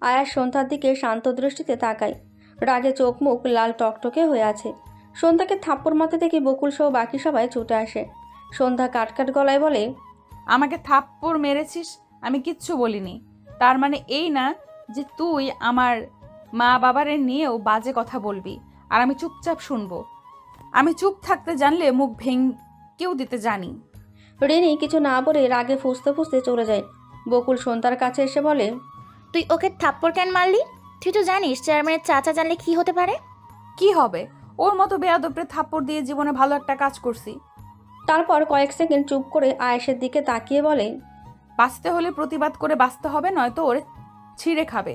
আয়াস সন্ধ্যার দিকে শান্ত দৃষ্টিতে তাকায়। রাগে চোখ মুখ লাল টকটকে হয়ে আছে। সন্ধ্যাকে থাপ্পড় মারতে দেখে বকুল সহ বাকি সবাই ছুটে আসে। সন্ধ্যা কাটকাট গলায় বলে, আমাকে থাপ্পড় মেরেছিস, আমি কিচ্ছু বলিনি। তার মানে এই না যে তুই আমার মা বাবারে নিয়েও বাজে কথা বলবি আর আমি চুপচাপ শুনবো? আমি চুপ থাকতে জানলে মুখ ভেঙেও দিতে জানি। রিনি কিছু না বলে রাগে ফুঁসতে চলে যায়। বকুল সন্ধ্যার কাছে এসে বলে, তুই ওকে থাপ্পড় কেন মারলি? তুই তো জানিস চেয়ারম্যানের চাচা জানলে কি হতে পারে। কি হবে? ওর মতো বেয়াদবরে থাপ্পড় দিয়ে জীবনে ভালো একটা কাজ করছি। তারপর কয়েক সেকেন্ড চুপ করে আয়েশের দিকে তাকিয়ে বলে, বাঁচতে হলে প্রতিবাদ করে বাঁচতে হবে, নয়তো ওর ছিঁড়ে খাবে।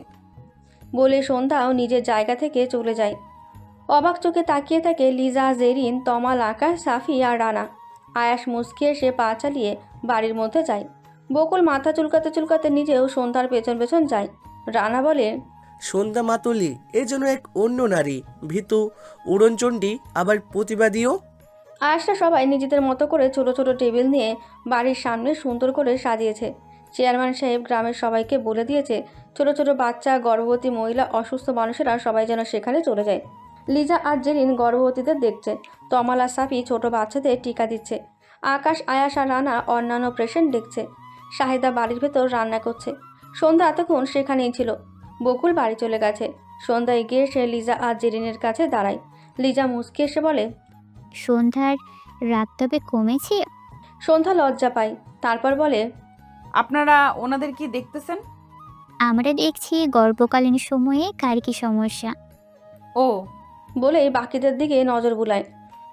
বলে সন্ধ্যাও নিজের জায়গা থেকে চলে যায়। অবাক চোখে তাকিয়ে থাকে লিজা, জেরিন, তমাল, আকাশ, সাফি আর রানা। আয়াস মুচকি এসে পা চালিয়ে বাড়ির মধ্যে যায়। বকুল মাথা চুলকাতে চুলকাতে নিজেও সন্ধ্যার পেছন পেছন যায়। রানা বলে, সন্ধ্যা মাতুলি এ যেন এক অন্য নারী, ভীতু, উড়নচণ্ডী, আবার প্রতিবাদীও। আয়াসরা সবাই নিজেদের মতো করে ছোট ছোট টেবিল নিয়ে বাড়ির সামনে সুন্দর করে সাজিয়েছে। চেয়ারম্যান সাহেব গ্রামের সবাইকে বলে দিয়েছে ছোট ছোট বাচ্চা, গর্ভবতী মহিলা, অসুস্থ মানুষেরা সবাই যেন সেখানে চলে যায়। লিজা আর জেরিন গর্ভবতীদের দেখছে। তমাল আর সাফি ছোট বাচ্চাদের টিকা দিচ্ছে। আকাশ, আয়াস আর রানা অন্যান্য পেশেন্ট দেখছে। শাহিদা বাড়ির ভেতর রান্না করছে। সন্ধ্যা এতক্ষণ সেখানেই ছিল। বকুল বাড়ি চলে গেছে। সন্ধ্যা এগিয়ে এসে লিজা আর জেরিনের কাছে দাঁড়ায়। লিজা মুচকি এসে বলে, সন্ধ্যার রাত তবে কমেছে? সন্ধ্যা লজ্জা পায়। তারপর বলে, আপনারা ওনাদের কি দেখতেছেন? আমরা দেখছি গর্ভকালীন সময়ে কার কি সমস্যা। ও, বলে বাকিদের দিকে নজর বুলায়।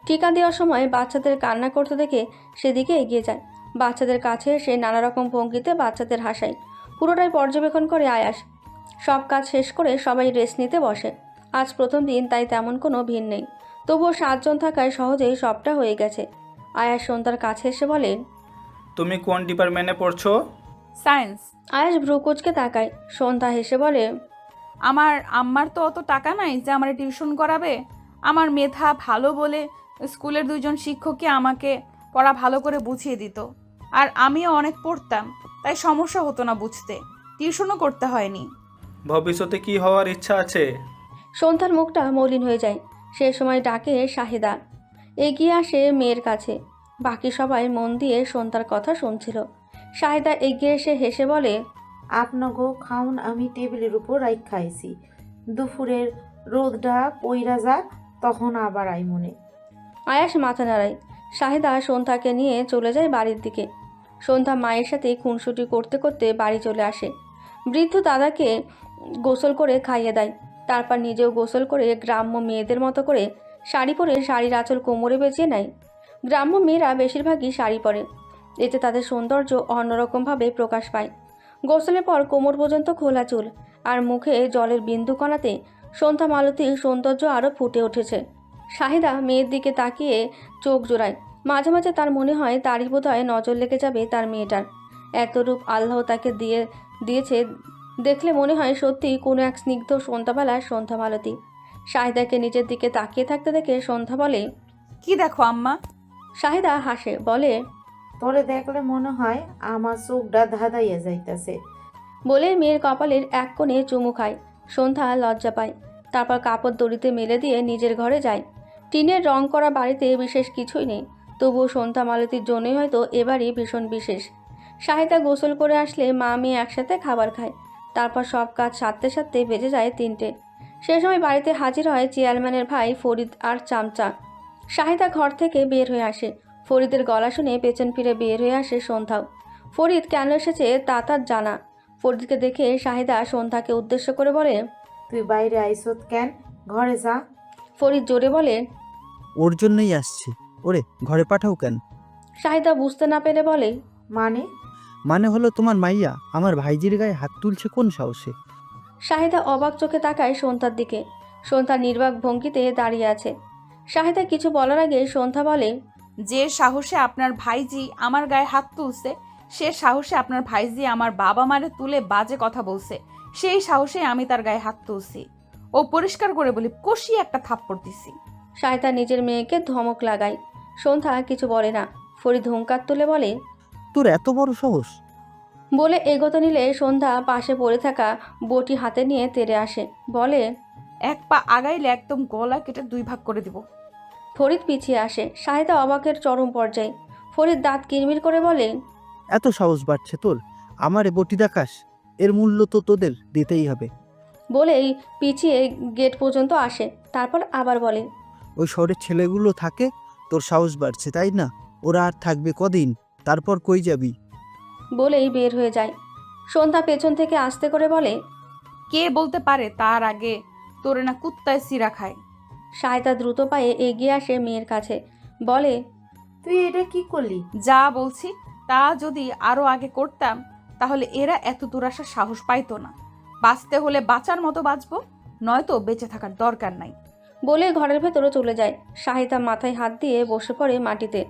টিকা দেওয়ার সময় বাচ্চাদের কান্না করতে দেখে সেদিকে এগিয়ে যায়। বাচ্চাদের কাছে এসে নানা রকম ভঙ্গিতে বাচ্চাদের হাসায়। পুরোটাই পর্যবেক্ষণ করে আয়াস। সব কাজ শেষ করে সবাই রেস্ট নিতে বসে। আজ প্রথম দিন, তাই তেমন কোনো ভিড় নেই। তবুও 7 জন থাকায় সহজেই সবটা হয়ে গেছে। আয়াস সন্ধ্যার কাছে এসে বলে, তুমি কোন ডিপার্টমেন্টে পড়ছো? সায়েন্স। আয়াস ভ্রুকুচকে তাকায়। সন্ধ্যা হেসে বলে, আমার আম্মার তো অত টাকা নাই যে আমার টিউশন করাবে। আমার মেধা ভালো বলে স্কুলের 2 জন শিক্ষকই আমাকে পড়া ভালো করে বুঝিয়ে দিত। আর আমিও অনেক পড়তাম, তাই সমস্যা হতো না বুঝতে। টিউশনও করতে হয়নি। ভবিষ্যতে কি হওয়ার ইচ্ছা আছে? সন্ধ্যার মুখটা মলিন হয়ে যায়। সে সময় ডাকে শাহিদা। এগিয়ে আসে মেয়ের কাছে। বাকি সবাই মন দিয়ে সন্ধ্যার কথা শুনছিল। শাহিদা এগিয়ে এসে হেসে বলে, আপনাগো খাউন আমি টেবিলের উপর রাইখ খাইছি। দুপুরের রোদটা পইরা যাক, তখন আবার আইমনে। আয়াস মাথা নাড়ায়। শাহিদা সন্ধ্যাকে নিয়ে চলে যায় বাড়ির দিকে। সন্ধ্যা মায়ের সাথে খুনসুটি করতে করতে বাড়ি চলে আসে। বৃদ্ধ দাদাকে গোসল করে খাইয়ে দেয়। তারপর নিজেও গোসল করে গ্রাম্য মেয়েদের মতো করে শাড়ি পরে শাড়ির আঁচল কোমরে বেঁচিয়ে নেয়। গ্রাম্য মেয়েরা বেশিরভাগই শাড়ি পরে, এতে তাদের সৌন্দর্য অন্যরকমভাবে প্রকাশ পায়। গোসলের পর কোমর পর্যন্ত খোলা চুল আর মুখে জলের বিন্দু কণাতে সন্ধ্যা মালতীর সৌন্দর্য আরও ফুটে উঠেছে। শাহিদা মেয়ের দিকে তাকিয়ে চোখ জোড়ায়। মাঝে মাঝে তার মনে হয় তারই বোধহয় নজর লেগে যাবে তার মেয়েটার। এত রূপ আল্লাহ তাকে দিয়েছে, দেখলে মনে হয় সত্যি কোনো এক স্নিগ্ধ সন্ধ্যাবেলার সন্ধ্যা মালতী। শাহিদাকে নিজের দিকে তাকিয়ে থাকতে দেখে সন্ধ্যা বলে, কি দেখো আম্মা? শাহিদা হাসে, বলে, তোরে দেখলে মনে হয় আমার চোখটা ধাঁধাইয়া যাইতাছে। বলে মেয়ের কপালের এক কোণে চুমু খায়। সন্ধ্যা লজ্জা পায়। তারপর কাপড় দড়িতে মেলে দিয়ে নিজের ঘরে যায়। টিনের রং করা বাড়িতে বিশেষ কিছুই নেই, তবুও সন্ধ্যা মালতীর জন্যই হয়তো এবারই ভীষণ বিশেষ। শাহিদা গোসল করে আসলে মা মেয়ে একসাথে খাবার খায়। তারপর সব কাজ সারতে সারতে বেজে যায় 3টে। সে সময় বাড়িতে হাজির হয় চেয়ারম্যানের ভাই ফরিদ আর চামচা। শাহিদা ঘর থেকে বের হয়ে আসে। ফরিদের গলা শুনে পেছন ফিরে বের হয়ে আসে সন্ধ্যাও। ফরিদ কেন এসেছে তা তার জানা। ফরিদকে দেখে শাহিদা সন্ধ্যাকে উদ্দেশ্য করে বলে, তুই বাইরে আইসত কেন? ঘরে যা। ফরিদ জোরে বলে, ওর জন্যই আসছি। ওরে ঘরে পাঠাও কেন? শাহিদা বুঝতে না পেরে বলে, মানে হলো তোমার মাইয়া আমার ভাইজির গায়ে হাত তুলছে কোন সাহসে? শাহিদা অবাক চোখে তাকায় সন্ধ্যার দিকে। সন্ধ্যা নির্বাক ভঙ্গিতে দাঁড়িয়ে আছে। শাহিদা কিছু বলার আগে সন্ধ্যা বলে, যে সাহসে আপনার ভাইজি আমার গায়ে হাত তুলছে, সে সাহসে আপনার ভাইজি আমার বাবা মারে তুলে বাজে কথা বলছে, সেই সাহসে আমি তার গায়ে হাত তুলছি। ও পরিষ্কার করে বলি, কষিয়ে একটা থাপ্পড় দিছি। শাহিদা নিজের মেয়েকে ধমক লাগায়। সন্ধ্যা কিছু বলে না। ফরিদ হুঙ্কার তুলে বলে, তোর এত বড় সাহস? বলে এগোতে নিলে সন্ধ্যা পাশে পড়ে থাকা বটি হাতে নিয়ে তেড়ে আসে। বলে, 1 পা আগাইলে একদম গলা কেটে 2 ভাগ করে দিব। ফরিদ পিছিয়ে আসে। শাহিদা অবাকের চরম পর্যায়ে। ফরিদ দাঁত কিরমির করে বলে, এত সাহস বাড়ছে তোর? আমারে বটি দেখাস? এর মূল্য তো তোদের দিতেই হবে। বলেই পিছিয়ে গেট পর্যন্ত আসে। তারপর আবার বলে, ওই শহরের ছেলেগুলো থাকে, তোর সাহস বাড়ছে তাই না? ওরা আর থাকবে কদিন, তারপর কই যাবি? বলেই বের হয়ে যায়। সন্ধ্যা পেছন থেকে আস্তে করে বলে, কে বলতে পারে তার আগে তোরে না কুত্তায় সিরা খায়। শাহিদা দ্রুত পায়ে এগিয়ে আসে মেয়ের কাছে। বলে, তুই এটা কি করলি? যা বলছি তা যদি আরো আগে করতাম তাহলে এরা এত দুরাশার সাহস পাইতো না। বাঁচতে হলে বাঁচার মতো বাঁচবো, নয়তো বেঁচে থাকার দরকার নাই। বলে ঘরের ভেতরে চলে যায়। শাহিদা মাথায় হাত দিয়ে বসে পড়ে মাটিতে।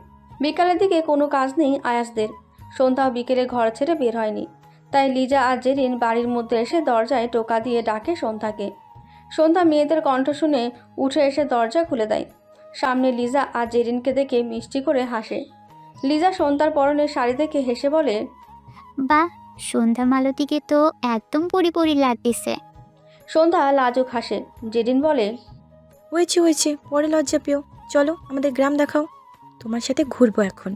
বিকালের দিকে কোনো কাজ নেই আয়াসদের। সন্ধ্যা বিকেলে ঘর ছেড়ে বের হয়নি, তাই লিজা আর জেরিন বাড়ির মধ্যে এসে দরজায় টোকা দিয়ে ডাকে সন্ধ্যাকে। সন্ধ্যা মেয়েদের কণ্ঠ শুনে উঠে এসে দরজা খুলে দেয়। সামনে লিজা আর জেরিনকে দেখে মিষ্টি করে হাসে। লিজা সন্ধ্যার পরনের শাড়ি দেখে হেসে বলে, বাহ, সন্ধ্যা মালতীকে তো একদম পরি লাগতেছে। সন্ধ্যা লাজুক হাসে। জেরিন বলে, হয়েছে পরে লজ্জা পেও, চলো আমাদের গ্রাম দেখাও, তোমার সাথে ঘুরবো এখন।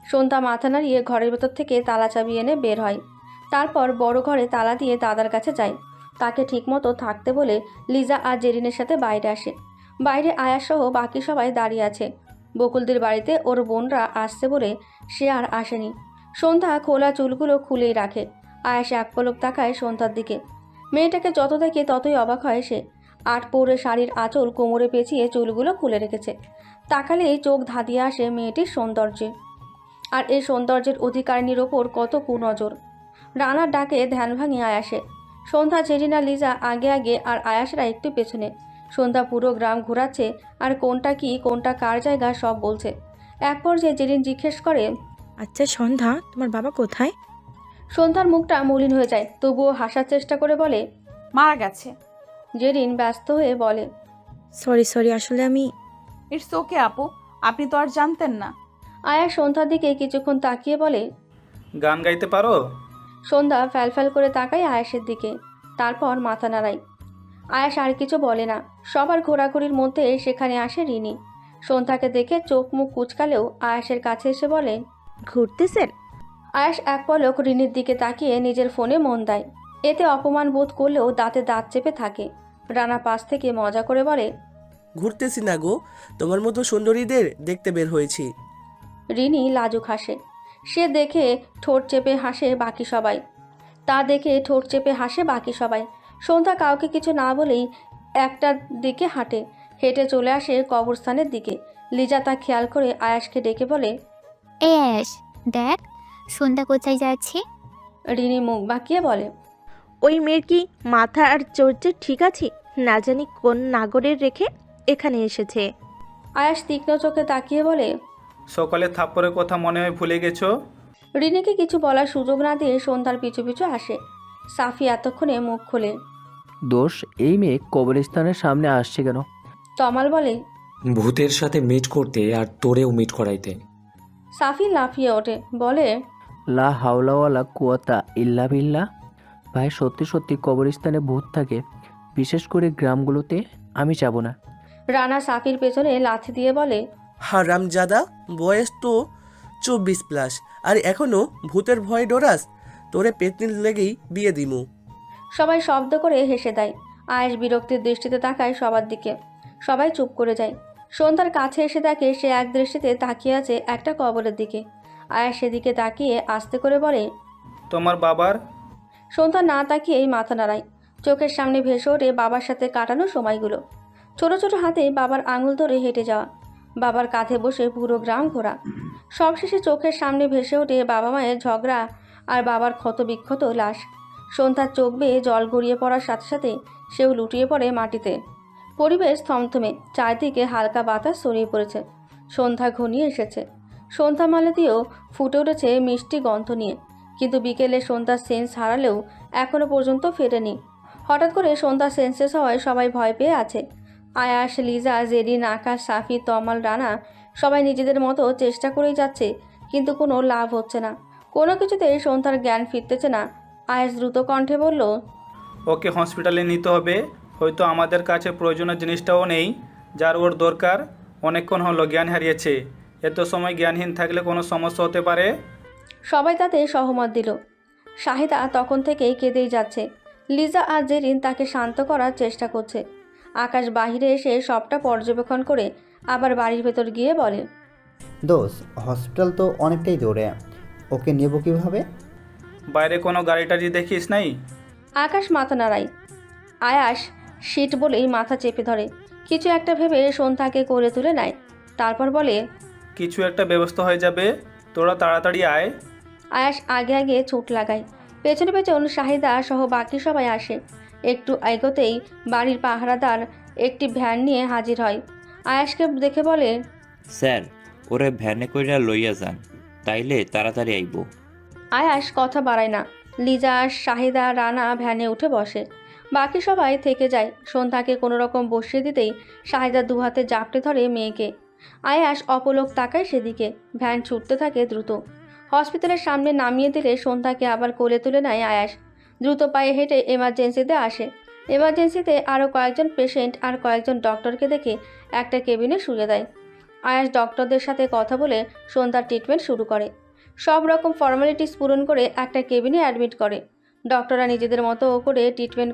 সন্ধ্যা মাথা নাড়িয়ে ঘরের ভেতর থেকে তালা চাবি এনে বের হয়। তারপর বড় ঘরে তালা দিয়ে দাদার কাছে যায়। তাকে ঠিকমতো থাকতে বলে লিজা আর জেরিনের সাথে বাইরে আসে। বাইরে আয়াসসহ বাকি সবাই দাঁড়িয়ে আছে। বকুলদের বাড়িতে ওর বোনরা আসছে বলে সে আর আসেনি। সন্ধ্যা খোলা চুলগুলো খুলেই রাখে। আয়াস এক পলক তাকায় সন্ধ্যার দিকে। মেয়েটাকে যত দেখে ততই অবাক হয় সে। আট পৌরে শাড়ির আঁচল কোমরে পেঁচিয়ে চুলগুলো খুলে রেখেছে। তাকালেই চোখ ধাঁধিয়ে আসে মেয়েটির সৌন্দর্যে। আর এই সৌন্দর্যের অধিকারিণীর ওপর কত কুনজর। রানার ডাকে ধ্যান ভাঙে আয়াসে। সন্ধ্যা, জেরিনা, লিজা আগে আগে আর আয়াসরা একটু পেছনে। সন্ধ্যা পুরো গ্রাম ঘোরাচ্ছে আর কোনটা কি কোনটা কার জায়গা সব বলছে। এক পর্যায়ে জেরিন জিজ্ঞেস করে, আচ্ছা সন্ধ্যা, তোমার বাবা কোথায়? সন্ধ্যার মুখটা মলিন হয়ে যায়, তবুও হাসার চেষ্টা করে বলে, মারা গেছে। জেরিন ব্যস্ত হয়ে বলে, সরি আসলে আমি। ইটস ওকে আপু, আপনি তো আর জানতেন না। আয়াস সন্ধ্যার দিকে কিছুক্ষণ তাকিয়ে বলে, গান গাইতে পারো? সন্ধ্যা ফ্যালফ্যাল করে তাকায় আয়াসের দিকে, তারপর মাথা নাড়ায়। আয়াস আর কিছু বলে না। সবার ঘোরাঘুরির মধ্যে সেখানে আসে রিনি। সন্ধ্যাকে দেখে চোখ মুখ কুচকালেও আয়াসের কাছে এসে বলে, ঘুরতেছেন? আয়াস এক পলক রিনির দিকে তাকিয়ে নিজের ফোনে মন দেয়। এতে অপমান বোধ করলেও দাঁতে দাঁত চেপে থাকে। রানা পাশ থেকে মজা করে বলে, ঘুরতেছি না গো, তোমার মতো সুন্দরীদের দেখতে বের হয়েছি। রিনি লাজুক হাসে। সে দেখে ঠোঁট চেপে হাসে বাকি সবাই। তা দেখে ঠোঁট চেপে হাসে বাকি সবাই। সন্ধ্যা কাউকে কিছু না বলেই একটার দিকে হাঁটে। হেঁটে চলে আসে কবরস্থানের দিকে। লিজা তা খেয়াল করে আয়াসকে ডেকে বলে, এস দেখ, সন্ধ্যা কোথায় যাচ্ছে। রিনি মুখ বাঁকিয়ে বলে, ওই মেয়ের কি মাথা আর চরিত্র ঠিক আছে? না জানি কোন নাগরের রেখে এখানে এসেছে। আয়াস তীক্ষ্ণ চোখে তাকিয়ে বলে, সকালে থাপ্পড়ের কথা মনে হয় ভুলে গেছো? রিনিকে কিছু বলার সুযোগ না দিয়ে সন্ধ্যার পিছু পিছু আসে। সাফি এতক্ষণে মুখ খোলে। দোষ, এই মেয়ে কবরস্থানের সামনে আসছে কেন? তমাল বলে, ভূতের সাথে মিট করতে আর তোরেও মিট করাইতে। সাফি লাফিয়ে ওঠে, বলে, লা হাওলাওয়ালা কুয়াতা ইল্লা বিল্লাহ। ভাই, সত্যি কবরস্থানে ভূত থাকে, বিশেষ করে গ্রামগুলোতে। আমি যাব না। রানা সাফির পেছনে লাথি দিয়ে বলে, হারামজাদা, বয়স তো 24+, আর এখনো ভূতের ভয় ডরাস? তোরে পেতনির লেগেই বিয়ে দিমু। সবাই শব্দ করে হেসে দেয়। আয়েশ বিরক্তির দৃষ্টিতে তাকায় সবার দিকে। সবাই চুপ করে যায়। সন্ধ্যার কাছে এসে দেখে সে এক দৃষ্টিতে তাকিয়ে আছে একটা কবরের দিকে। আয়েশ সেদিকে তাকিয়ে আস্তে করে বলে, তোমার বাবার? সন্ধ্যা না তাকিয়েই মাথা নাড়ায়। চোখের সামনে ভেসে ওঠে বাবার সাথে কাটানো সময়গুলো। ছোট ছোট হাতে বাবার আঙুল ধরে হেঁটে যাওয়া, বাবার কাঁধে বসে পুরো গ্রাম ঘোরা। সবশেষে চোখের সামনে ভেসে ওঠে বাবা মায়ের ঝগড়া আর বাবার ক্ষত বিক্ষত লাশ। সন্ধ্যার চোখ বেয়ে জল গড়িয়ে পড়ার সাথে সাথে সেও লুটিয়ে পড়ে মাটিতে। পরিবেশ থমথমে, চারদিকে হালকা বাতাস ছড়িয়ে পড়েছে। সন্ধ্যা ঘনিয়ে এসেছে। সন্ধ্যা মালতীও ফুটে উঠেছে মিষ্টি গন্ধ নিয়ে, কিন্তু বিকেলে সন্ধ্যার সেন্স হারালেও এখনও পর্যন্ত ফেরেনি। হঠাৎ করে সন্ধ্যার সেন্সেস হওয়ায় সবাই ভয় পেয়ে আছে। আয়াস, লিজা, জেরিন, আকাশ, সাফি, তমাল, রানা সবাই নিজেদের মতো চেষ্টা করেই যাচ্ছে, কিন্তু কোনো লাভ হচ্ছে না। কোনো কিছুতেই সন্ধ্যার জ্ঞান ফিরতেছে না। আয়াস দ্রুত কণ্ঠে বলল, ওকে হসপিটালে নিতে হবে। হয়তো আমাদের কাছে প্রয়োজনীয় জিনিসটাও নেই যার ওর দরকার। অনেকক্ষণ হলো জ্ঞান হারিয়েছে, এত সময় জ্ঞানহীন থাকলে কোনো সমস্যা হতে পারে। সবাই তাতে সহমত দিল। শাহিদা তখন থেকেই কেঁদেই যাচ্ছে। লিজা আর জেরিন তাকে শান্ত করার চেষ্টা করছে। আকাশ বাহিরে এসে সবটা পর্যবেক্ষণ করে আবার বাড়ির ভেতর গিয়ে বলে, দোষ, হসপিটাল তো অনেকটাই দূরে, ওকে নেব কিভাবে? বাইরে কোনো গাড়ি টাড়ি দেখিস নাই? আকাশ মাথা নাড়ায়। আয়াস শীত বলেই মাথা চেপে ধরে। কিছু একটা ভেবে সন্ধ্যাকে কোলে তুলে নেয়। তারপর বলে, কিছু একটা ব্যবস্থা হয়ে যাবে, তোরা তাড়াতাড়ি আয়। আয়াস আগে আগে ছুট লাগায়। পেছনে পেছন শাহিদা সহ বাকি সবাই আসে। একটু এগোতেই বাড়ির পাহারাদার একটি ভ্যান নিয়ে হাজির হয়। আয়াসকে দেখে বলে, স্যার ওরে ভ্যানে কইরা লইয়া যান, তাইলে তাড়াতাড়ি আইব। আয়াস কথা বাড়ায় না। লিজা, শাহিদা, রানা ভ্যানে উঠে বসে। বাকি সবাই থেকে যায়। সন্ধ্যাকে কোনো রকম বসিয়ে দিতেই শাহিদা দুহাতে জাপটে ধরে মেয়েকে। আয়াস অপলক তাকায় সেদিকে। ভ্যান ছুটতে থাকে দ্রুত। হসপিটালের সামনে নামিয়ে দিলে সন্ধ্যাকে আবার কোলে তুলে নেয় আয়াস। দ্রুত পায়ে হেঁটে এমার্জেন্সিতে আসে। এমার্জেন্সিতে আরও কয়েকজন পেশেন্ট আর কয়েকজন ডক্টরকে দেখে একটা কেবিনে শুয়ে দেয়। আয়াস ডক্টরদের সাথে কথা বলে সন্ধ্যার ট্রিটমেন্ট শুরু করে। সব রকম ফর্মালিটিস পূরণ করে একটা কেবিনে অ্যাডমিট করে। ডক্টররা নিজেদের মতো করে ট্রিটমেন্ট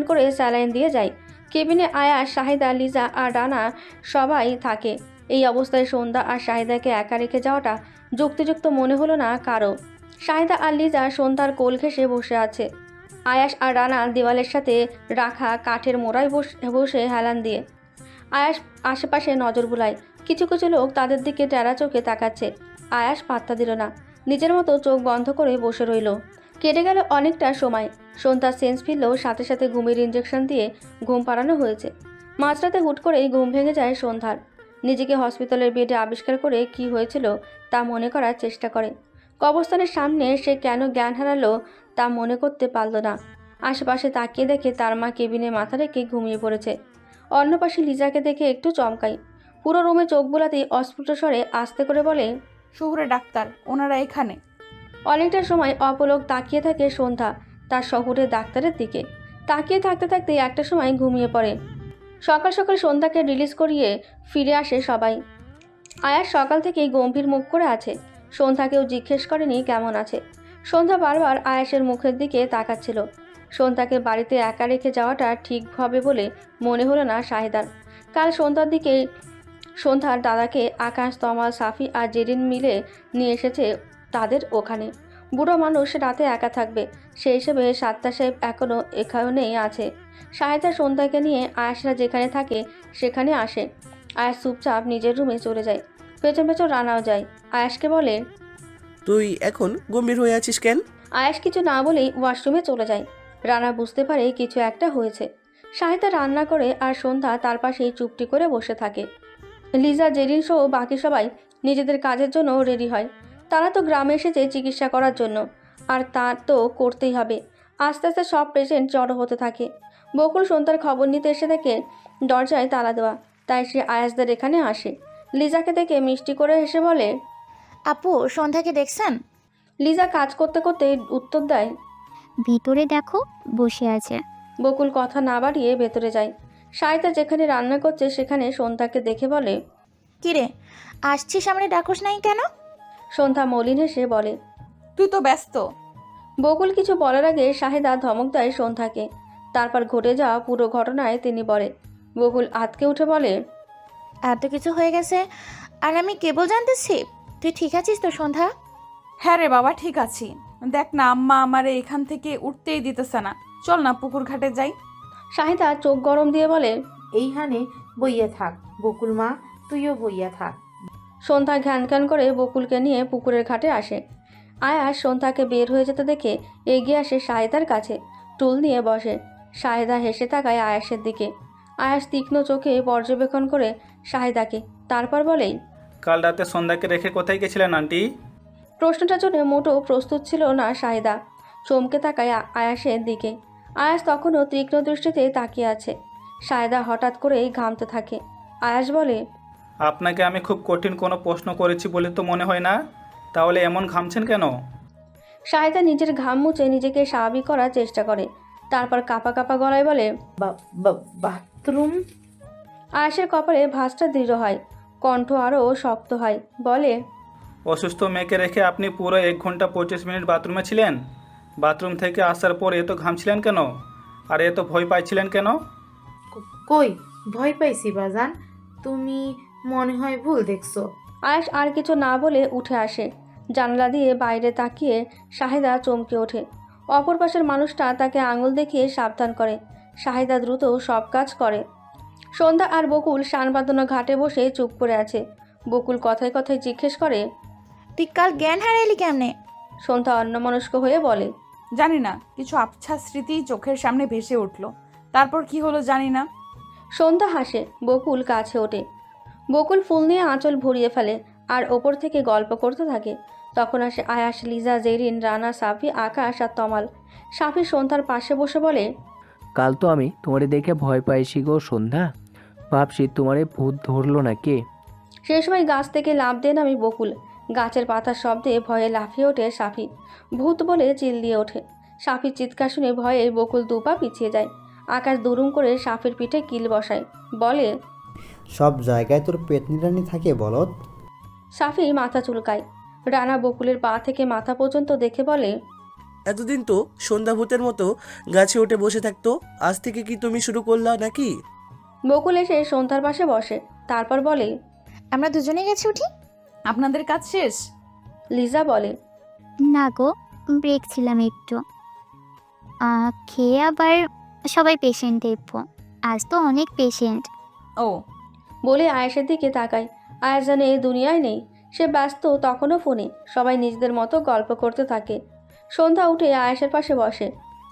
করে স্যালাইন দিয়ে যায়। কেবিনে আয়াস, শাহিদা, লিজা আর রানা সবাই থাকে। এই অবস্থায় সন্ধ্যা আর শাহিদাকে একা রেখে যাওয়াটা যুক্তিযুক্ত মনে হলো না কারো। শাহিদা আর লিজা সন্ধ্যার কোল ঘেঁষে বসে আছে। আয়াস আর রানা দেওয়ালের সাথে রাখা কাঠের মোড়ায় বসে হেলান দিয়ে। আয়াস আশেপাশে নজর বুলায়। কিছু কিছু লোক তাদের দিকে টেরা চোখে তাকাচ্ছে। আয়াস পাত্তা দিল না, নিজের মতো চোখ বন্ধ করে বসে রইল। কেটে গেল অনেকটা সময়। সন্ধ্যার সেন্স ফিরলেও সাথে সাথে ঘুমের ইঞ্জেকশন দিয়ে ঘুম পাড়ানো হয়েছে। মাঝরাতে হুট করেই ঘুম ভেঙে যায় সন্ধ্যার। নিজেকে হসপিটালের বেডে আবিষ্কার করে কি হয়েছিল তা মনে করার চেষ্টা করে। কবরস্থানের সামনে সে কেন জ্ঞান হারালো তা মনে করতে পারল না। আশেপাশে তাকিয়ে দেখে তার মা কেবিনে মাথা রেখে ঘুমিয়ে পড়েছে। অন্য পাশে লিজাকে দেখে একটু চমকাই। পুরো রুমে চোখ বোলাতেই অস্ফুট স্বরে আস্তে করে বলে, শহুরে ডাক্তার, ওনারা এখানে। অনেকটা সময় অপলক তাকিয়ে থাকে সন্ধ্যা তার শহুরে ডাক্তারের দিকে। তাকিয়ে থাকতে থাকতে একটা সময় ঘুমিয়ে পড়ে। সকাল সকাল সন্ধ্যাকে রিলিজ করিয়ে ফিরে আসে সবাই। আয়াস সকাল থেকেই গম্ভীর মুখ করে আছে। সন্ধ্যাকেও জিজ্ঞেস করেনি কেমন আছে। সন্ধ্যা বারবার আয়াসের মুখের দিকে তাকাচ্ছিল। সন্ধ্যাকে বাড়িতে একা রেখে যাওয়াটা ঠিক হবে বলে মনে হলো না শাহিদার। কাল সন্ধ্যার দিকে সন্ধ্যার দাদাকে আকাশ, তমাল, সাফি আর জেরিন মিলে নিয়ে এসেছে তাদের ওখানে। বুড়ো মানুষ রাতে একা থাকবে, সেই হিসেবে সাত্তা সাহেব এখনও এখানেই আছে। শাহিদা সন্ধ্যাকে নিয়ে আয়াসরা যেখানে থাকে সেখানে আসে। আয়াস চুপচাপ নিজের রুমে চলে যায়। পেছন পেছন রানাও যায়। আয়াসকে বলে, তুই এখন গম্ভীর হয়ে আছিস কেন? আয়াস কিছু না বলেই ওয়াশরুমে চলে যায়। রানা বুঝতে পারে কিছু একটা হয়েছে। শাহিদা রান্না করে আর সন্ধ্যা তার পাশেই চুপটি করে বসে থাকে। লিজা, জেরিন সহ বাকি সবাই নিজেদের কাজের জন্য রেডি হয়। তারা তো গ্রামে এসেছে চিকিৎসা করার জন্য, আর তা তো করতেই হবে। আস্তে আস্তে সব পেশেন্ট জড়ো হতে থাকে। বকুল সন্ধ্যার খবর নিতে এসে দেখে দরজায় তালা দেওয়া, তাই সে আয়াসদের এখানে আসে। লিজাকে দেখে মিষ্টি করে হেসে বলে, আপু, সন্ধ্যাকে দেখছেন? লিজা কাজ করতে করতে উত্তর দেয়, ভিতরে দেখো বসে আছে। বকুল কথা না বাড়িয়ে ভেতরে যায়। শাহিদা যেখানে রান্না করছে সেখানে সন্ধ্যাকে দেখে বলে, কিরে, আসছি সামনে ডাকোস নাই কেন? সন্ধ্যা মলিন হেসে বলে, তুই তো ব্যস্ত। বকুল কিছু বলার আগে শাহিদা ধমক দেয় সন্ধ্যাকে। তারপর ঘটে যাওয়া পুরো ঘটনায় তিনি বলে। বকুল আতকে উঠে বলে, এত কিছু হয়ে গেছে আর আমি কেবল জানতেছি। তুই ঠিক আছিস তো সন্ধ্যা? হ্যাঁ রে বাবা, ঠিক আছি। দেখ না, আম্মা আমারে এখান থেকে উঠতেই দিতেছে না। চল না পুকুর ঘাটে যাই। শাহিদা চোখ গরম দিয়ে বলে, এইখানে বইয়া থাক বকুল মা, তুইও বইয়া থাক। সন্ধ্যা ঘ্যান ঘ্যান করে বকুলকে নিয়ে পুকুরের ঘাটে আসে। আয়াস সন্ধ্যাকে বের হয়ে যেতে দেখে এগিয়ে আসে শাহিদার কাছে, টুল নিয়ে বসে। শাহিদা হেসে তাকায় আয়াসের দিকে। আয়াস তীক্ষ্ণ চোখে পর্যবেক্ষণ করে শাহিদাকে, তারপর বলেই, কাল রাতে সন্ধ্যাকে রেখে কোথায় গেছিলেন আন্টি? প্রশ্নটার জন্য মোটো প্রস্তুত ছিল না শাহিদা। চমকে তাকায় আয়াসের দিকে। আয়াস তখনও তীক্ষ্ণ দৃষ্টিতে তাকিয়ে আছে। শাহিদা হঠাৎ করেই ঘামতে থাকে। আয়াস বলে, আপনাকে আমি খুব কঠিন কোনো প্রশ্ন করেছি বলে তো মনে হয় না, তাহলে এমন ঘামছেন কেন? শাহিদা নিজের ঘাম মুছে নিজেকে স্বাভাবিক করার চেষ্টা করে। তারপর কাঁপা কাঁপা গলায় বলে, বাথরুম। আয়াসের কপালে ভাঁজটা দৃঢ় হয়, কণ্ঠ আরও শক্ত হয়। বলে, অসুস্থ মেয়েকে রেখে আপনি পুরো 1 ঘন্টা 25 মিনিট বাথরুমে ছিলেন। বাথরুম থেকে আসার পর এত ঘামছিলেন কেন? আর এত ভয় পাইছিলেন কেন? কই ভয় পাইছি বাজান, তুমি মনে হয় ভুল দেখছো। আয়াস আর কিছু না বলে উঠে আসে। জানলা দিয়ে বাইরে তাকিয়ে শাহিদা চমকে ওঠে। অপর পাশের মানুষটা তাকে আঙুল দেখিয়ে সাবধান করে। শাহিদা দ্রুত সব কাজ করে। সন্ধ্যা আর বকুল শান বাঁধানো ঘাটে বসে চুপ করে আছে। বকুল কথায় কথায় জিজ্ঞেস করে, তুই কাল জ্ঞান হারাইলি কেমনে? সন্ধ্যা অন্যমনস্ক হয়ে বলে, জানি না, কিছু আবছা স্মৃতি চোখের সামনে ভেসে উঠল, তারপর কি হলো জানি না। সন্ধ্যা হাসে। বকুল কাছে ওঠে। বকুল ফুল নিয়ে আঁচল ভরিয়ে ফেলে আর ওপর থেকে গল্প করতে থাকে। তখন আসে আয়াস, লিজা, জেরিন, রানা, সাফি, আকাশ আর তমাল। সাফি সন্ধ্যার পাশে বসে বলে, কাল তো আমি তোমারে দেখে ভয় পাইছি গো সন্ধ্যা, ভাবছি তোমারে ভূত ধরলো না কে। সেই সময় গাছ থেকে লাফ দেন আমি বকুল। গাছের পাতার শব্দে ভয়ে লাফিয়ে ওঠে সাফি। ভূত বলে চিল দিয়ে ওঠে। সাফির চিৎকার শুনে ভয়ে বকুল দুপা পিছিয়ে যায়। আকাশ দুরুম করে সাফির পিঠে কিল বসায়, বলে, সব জায়গায় তোর পেতনিরানি থাকে বলত। সাফি মাথা চুলকায়। রানা বকুলের পা থেকে মাথা পর্যন্ত দেখে বলে, এতদিন তো সন্ধ্যা ভূতের মতো গাছে উঠে বসে থাকতো, আজ থেকে কি তুমি শুরু করলা নাকি? বকুল এসে সন্ধ্যার পাশে বসে, তারপর বলে, আমরা দুজনে গেছে উঠি। আপনাদের কাজ শেষ? লিজা বলে, না গো, ব্রেক ছিলাম একটু। খেয়ে আবার সবাই পেশেন্ট দেখবো, আজ তো অনেক পেশেন্ট। ও, বলে আয়েশের দিকে তাকায়। আয়েশ জানে এই দুনিয়ায় নেই। সে ব্যস্ত তখনও ফোনে। সবাই নিজেদের মতো গল্প করতে থাকে। সন্ধ্যা উঠে আয়েশের পাশে বসে।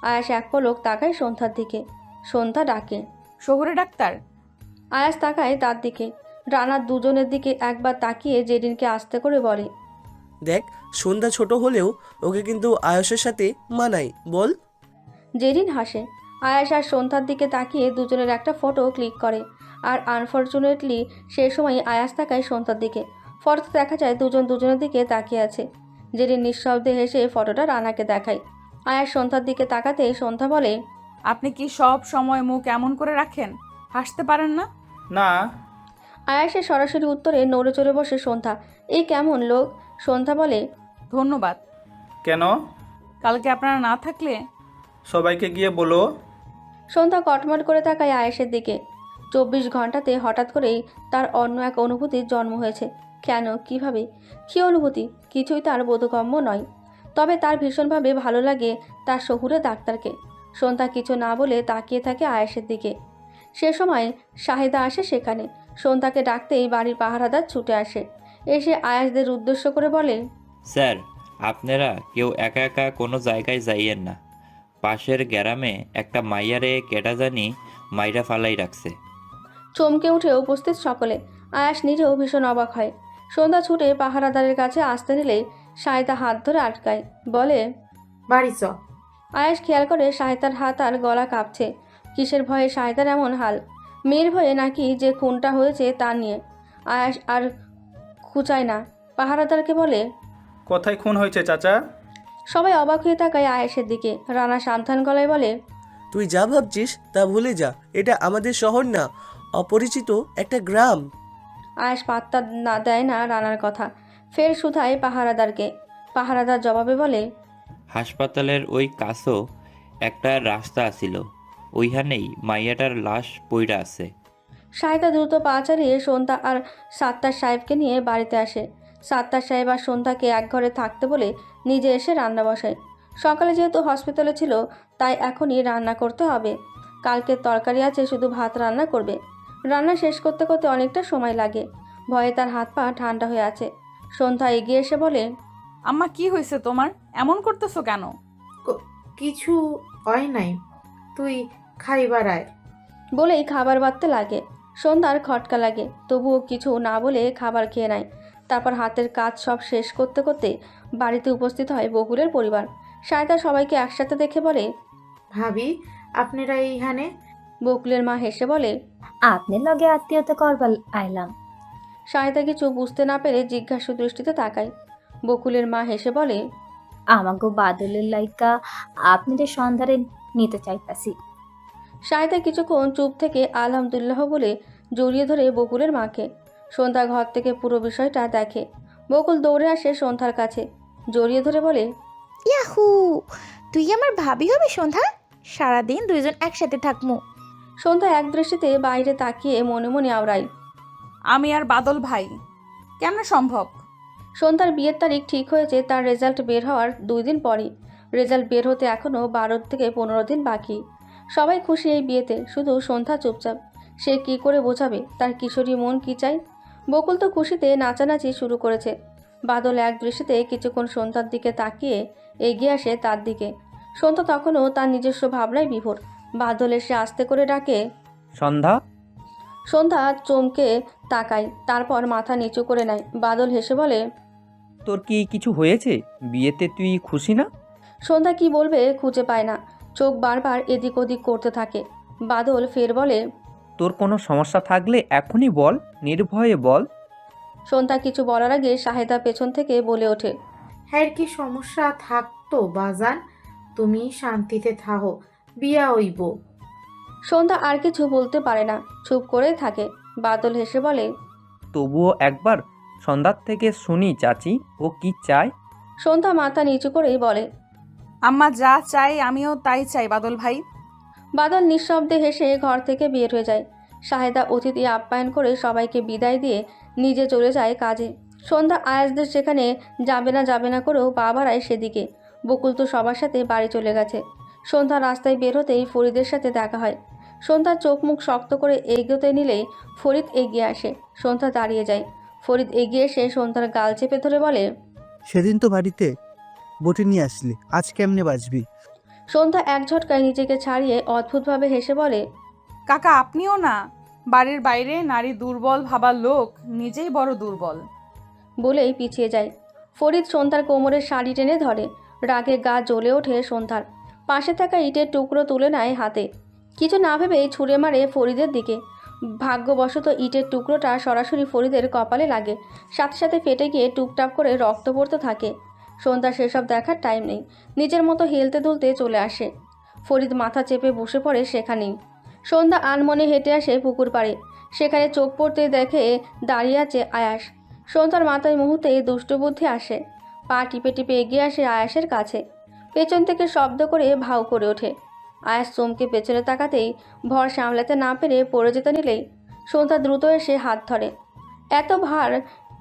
আয়েশ এক পলক তাকায় সন্ধ্যার দিকে। সন্ধ্যা ডাকে, শহুরে ডাক্তার। আয়াস তাকায় তার দিকে। রানার দুজনের দিকে একবার তাকিয়ে জেরিনকে আস্তে করে বলে, দেখ, সন্ধ্যা ছোট হলেও ওকে কিন্তু আয়ুষের সাথে মানাই, বল। জেরিন হাসে। আয়াস আর সন্ধ্যার দিকে তাকিয়ে দুজনের একটা ফটো ক্লিক করে। আর আনফর্চুনেটলি সেই সময় আয়াস তাকায় সন্ধ্যার দিকে। ফটোতে দেখা যায় দুজন দুজনের দিকে তাকিয়ে আছে। জেরিন নিঃশব্দে হেসে ফটোটা রানাকে দেখায়। আয়াস সন্ধ্যার দিকে তাকাতে সন্ধ্যা বলে, আপনি কি সব সময় মুখ এমন করে রাখেন? হাসতে পারেন না? না। আয়াসের সরাসরি উত্তরে নড়ে চড়ে বসে সন্ধ্যা। এই কেমন লোক? সন্ধ্যা বলে, ধন্যবাদ। কেন? কালকে আপনারা না থাকলে? সবাইকে গিয়ে বলো। সন্ধ্যা কটমট করে তাকায় আয়েশের দিকে। 24 ঘন্টাতে হঠাৎ করেই তার অন্য এক অনুভূতির জন্ম হয়েছে। কেন, কিভাবে, কী অনুভূতি কিছুই তার বোধগম্য নয়। তবে তার ভীষণভাবে ভালো লাগে তার শহুরে ডাক্তারকে। সন্ধ্যা কিছু না বলে তাকিয়ে থাকে আয়েশের দিকে। সে সময় শাহিদা আসে সেখানে। সন্ধ্যাকে ডাকতেই বাড়ির পাহারাদার ছুটে আসে। এসে আয়াসদের উদ্দেশ্য করে বলে, স্যার, আপনারা কেউ একা একা কোনো জায়গায় যাইয়েন না। পাশের গ্রামে একটা মাইয়ারে কেটা জানি মাইরা ফালাই রাখছে। চমকে উঠে উপস্থিত সকলে। আয়াস নিজেও ভীষণ অবাক হয়। সন্ধ্যা ছুটে পাহারাদারের কাছে আসতে নিলেই শাহিদা হাত ধরে আটকায়, বলে, বাড়ি চ। আয়াস খেয়াল করে শাহিদার হাত আর গলা কাঁপছে। কিসের ভয়ে শাহিদার এমন হাল? মেয়ের ভয়ে নাকি যে খুনটা হয়েছে তা নিয়ে? আয়াস আর খুঁচায় না। পাহারাদারকে বলে, কোথায় খুন হয়েছে চাচা? সবাই অবাক হয়ে তাকায় আয়েশের দিকে। রানা সাবধান গলায় বলে, তুই যা ভাবছিস তা ভুলে যা, এটা আমাদের শহর না, অপরিচিত একটা গ্রাম। আয়েশ পাত্তা না দেয় না রানার কথা। ফের শুধায় পাহারাদারকে। পাহারাদার জবাবে বলে, হাসপাতালের ওই কাছেও একটা রাস্তা আছিল, ওইখানেই মাইয়াটার লাশ পইড়া আছে। শাহিদা দ্রুত পা চালিয়ে সন্ধ্যা আর সাত্তার সাহেবকে নিয়ে বাড়িতে আসে। সাত্তার সাহেব আর সন্ধ্যাকে এক ঘরে থাকতে বলে নিজে এসে রান্না বসায়। সকালে যেহেতু হসপিটালে ছিল তাই এখনই রান্না করতে হবে। কালকের তরকারি আছে, শুধু ভাত রান্না করবে। রান্না শেষ করতে করতে অনেকটা সময় লাগে। ভয়ে তার হাত পা ঠান্ডা হয়ে আছে। সন্ধ্যা এগিয়ে এসে বলে, আম্মা, কি হয়েছে তোমার? এমন করতেছো কেন? কিছু হয় নাই, তুই খাইবার আয়। বলেই খাবার বাড়তে লাগে। সন্ধ্যার খটকা লাগে, তবুও কিছু না বলে খাবার খেয়ে নেয়। তারপর হাতের কাজ সব শেষ করতে করতে বাড়িতে উপস্থিত হয় বকুলের পরিবার। শায়দা সবাইকে একসাথে দেখে বলে, ভাবি, আপনারা এইখানে? বকুলের মা হেসে বলে, আপনার লগে আত্মীয়তা করবার আইলাম। শায়দা কিছু বুঝতে না পেরে জিজ্ঞাসু দৃষ্টিতে তাকায়। বকুলের মা হেসে বলে, আমাকে বাদলের লাইকা আপনাদের সন্ধারে নিতে চাইতাছি। শায়দা কিছুক্ষণ চুপ থেকে আলহামদুলিল্লাহ বলে জড়িয়ে ধরে বকুলের মাকে। সন্ধ্যা ঘর থেকে পুরো বিষয়টা দেখে। বকুল দৌড়ে আসে সন্ধ্যার কাছে, জড়িয়ে ধরে বলে, ইয়াহু, তুই আমার ভাবি হবে সন্ধ্যা? সারাদিন দুইজন একসাথে থাকমু। সন্ধ্যা এক দৃষ্টিতে বাইরে তাকিয়ে মনে মনে আওড়ায়, আমি আর বাদল ভাই? কেমন সম্ভব? সন্ধ্যার বিয়ের তারিখ ঠিক হয়েছে তার রেজাল্ট বের হওয়ার 2 দিন পরই। রেজাল্ট বের হতে এখনও 12 থেকে 15 দিন বাকি। সবাই খুশি এই বিয়েতে, শুধু সন্ধ্যা চুপচাপ। সে কি করে বোঝাবে তার কিশোরী মন কি চাই? বকুল তো খুশিতে নাচানাচি শুরু করেছে। বাদল এক দৃষ্টিতে কিছুক্ষণ সন্ধ্যার দিকে তাকিয়ে এগিয়ে আসে তার দিকে। সন্ধ্যা তখনও তার নিজস্ব ভাবনায় বিভোর। বাদল এসে আস্তে করে ডাকে, সন্ধ্যা। সন্ধ্যা চমকে তাকায়, তারপর মাথা নিচু করে নেয়। বাদল হেসে বলে, তোর কি কিছু হয়েছে? বিয়েতে তুই খুশি না? সন্ধ্যা কি বলবে খুঁজে পায় না, চোখ বারবার এদিক ওদিক করতে থাকে। বাদল ফের বলে, তোর কোনো সমস্যা থাকলে এখনই বল, নির্ভয়ে বল। সন্ধ্যা কিছু বলার আগে শাহেদা পেছন থেকে বলে ওঠে, হ্যাঁ কি সমস্যা থাকতো বাজান, তুমি শান্তিতে থাকো, বিয়া হইব। সন্ধ্যা আর কিছু বলতে পারে না, চুপ করে থাকে। বাদল হেসে বলে, তবুও একবার সন্ধ্যার থেকে শুনি চাচি, ও কি চায়। সন্ধ্যা মাথা নিচু করেই বলে, আম্মা যা চাই আমিও তাই চাই বাদল ভাই। বাদল নিঃশব্দে হেসে ঘর থেকে বের হয়ে যায়। শাহেদা অতিথি আপ্যায়ন করে সবাইকে বিদায় দিয়ে নিজে চলে যায় কাজে। সন্ধ্যা আয়াসদের সেখানে যাবে না করেও পা বাড়ায় সেদিকে। বকুল তো সবার সাথে বাড়ি চলে গেছে। সন্ধ্যা রাস্তায় বের হতেই ফরিদের সাথে দেখা হয়। সন্ধ্যার চোখ মুখ শক্ত করে এগোতে নিলেই ফরিদ এগিয়ে আসে। সন্ধ্যা দাঁড়িয়ে যায়। ফরিদ এগিয়ে এসে সন্ধ্যার গাল চেপে ধরে বলে, সেদিন তো বাড়িতে বটি নিয়ে আসলি, আজ কেমনে বাঁচবি? সন্ধ্যা এক ঝটকায় নিজেকে ছাড়িয়ে অদ্ভুতভাবে হেসে বলে, কাকা আপনিও না, বাড়ির বাইরে নারী দুর্বল ভাবার লোক নিজেই বড় দুর্বল। বলেই পিছিয়ে যায়। ফরিদ সন্ধ্যার কোমরের শাড়ি টেনে ধরে। রাগে গা জ্বলে ওঠে সন্ধ্যার। পাশে থাকা ইটের টুকরো তুলে নেয় হাতে। কিছু না ভেবেই ছুঁড়ে মারে ফরিদের দিকে। ভাগ্যবশত ইটের টুকরোটা সরাসরি ফরিদের কপালে লাগে, সাথে সাথে ফেটে গিয়ে টুপটাপ করে রক্ত পড়তে থাকে। সন্ধ্যা সেসব দেখার টাইম নেই, নিজের মতো হেলতে দুলতে চলে আসে। ফরিদ মাথা চেপে বসে পড়ে সেখানেই। সন্ধ্যা আনমনে হেঁটে আসে পুকুর পাড়ে। সেখানে চোখ পড়তে দেখে দাঁড়িয়ে আছে আয়াস। সন্ধ্যার মাথায় মুহূর্তে দুষ্টু বুদ্ধি আসে। পা টিপে টিপে এগিয়ে আসে আয়াসের কাছে। পেছন থেকে শব্দ করে ভাউ করে ওঠে। আয়াস চমকে পেছনে তাকাতেই ভর সামলাতে না পেরে পড়ে যেতে নিলেই সন্ধ্যা দ্রুত এসে হাত ধরে। এত ভার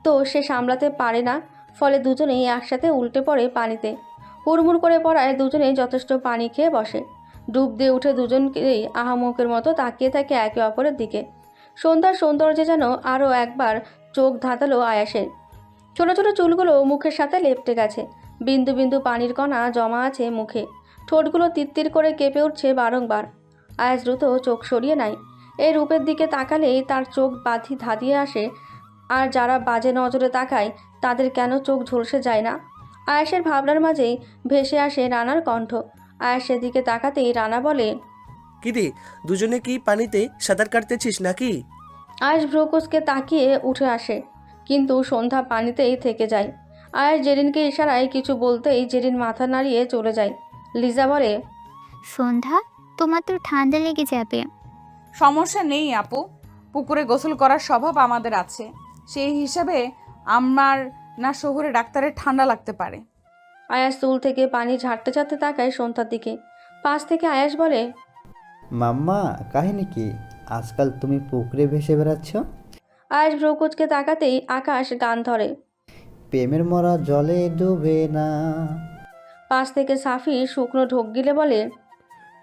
তো সে সামলাতে পারে না, ফলে দুজনেই একসাথে উল্টে পড়ে পানিতে। হুড়মুড় করে পড়ায় দুজনেই যথেষ্ট পানি খেয়ে বসে। ডুব দিয়ে উঠে দুজনকেই আহামুকের মতো তাকিয়ে থাকে একে অপরের দিকে। সন্ধ্যার সৌন্দর্যে যেন আরও একবার চোখ ধাঁধালো আয়াসের। ছোট ছোট চুলগুলো মুখের সাথে লেপটে গেছে। বিন্দু বিন্দু পানির কণা জমা আছে মুখে। ঠোঁটগুলো তিত্তির করে কেঁপে উঠছে বারংবার। আয়াস দ্রুত চোখ সরিয়ে নেয়। এই রূপের দিকে তাকালেই তার চোখ ধাঁধিয়ে আসে। আর যারা বাজে নজরে তাকায় তাদের কেন চোখ ঝলসে যায় না? আয়াসের ভাবনার মাঝেই ভেসে আসে রানার কণ্ঠ। আয়াসের দিকে তাকাতেই রানা বলে, কিরে, দুজনে কি পানিতে সাঁতার কাটতেছিস নাকি? আয়াস ভ্রুকুচকে তাকিয়ে উঠে আসে, কিন্তু সন্ধ্যা পানিতেই থেকে যায়। আয়াস জেরিনকে ইশারায় কিছু বলতেই জেরিন মাথা নাড়িয়ে চলে যায়। লিজা বলে, সন্ধ্যা, তোমার তো ঠান্ডা লেগে যাবে। সমস্যা নেই আপু, পুকুরে গোসল করার স্বভাব আমাদের আছে, সেই হিসাবে আমার না শহরে ডাক্তারের ঠান্ডা লাগতে পারে। আয়াস চুল থেকে পানি ঝাড়তে ঝাড়তে তাকায় সন্ধ্যার দিকে। পাশ থেকে আয়াস বলে, মাম্মা, কাহিনী কি? আজকাল তুমি পুকুরে ভেসে বেড়াচ্ছ? আয়াস ভ্রুকুচকে তাকাতেই আকাশ গান ধরে, প্রেমের মরা জলে ডুবে না। পাশ থেকে সাফি শুকনো ঢোক গিলে বলে,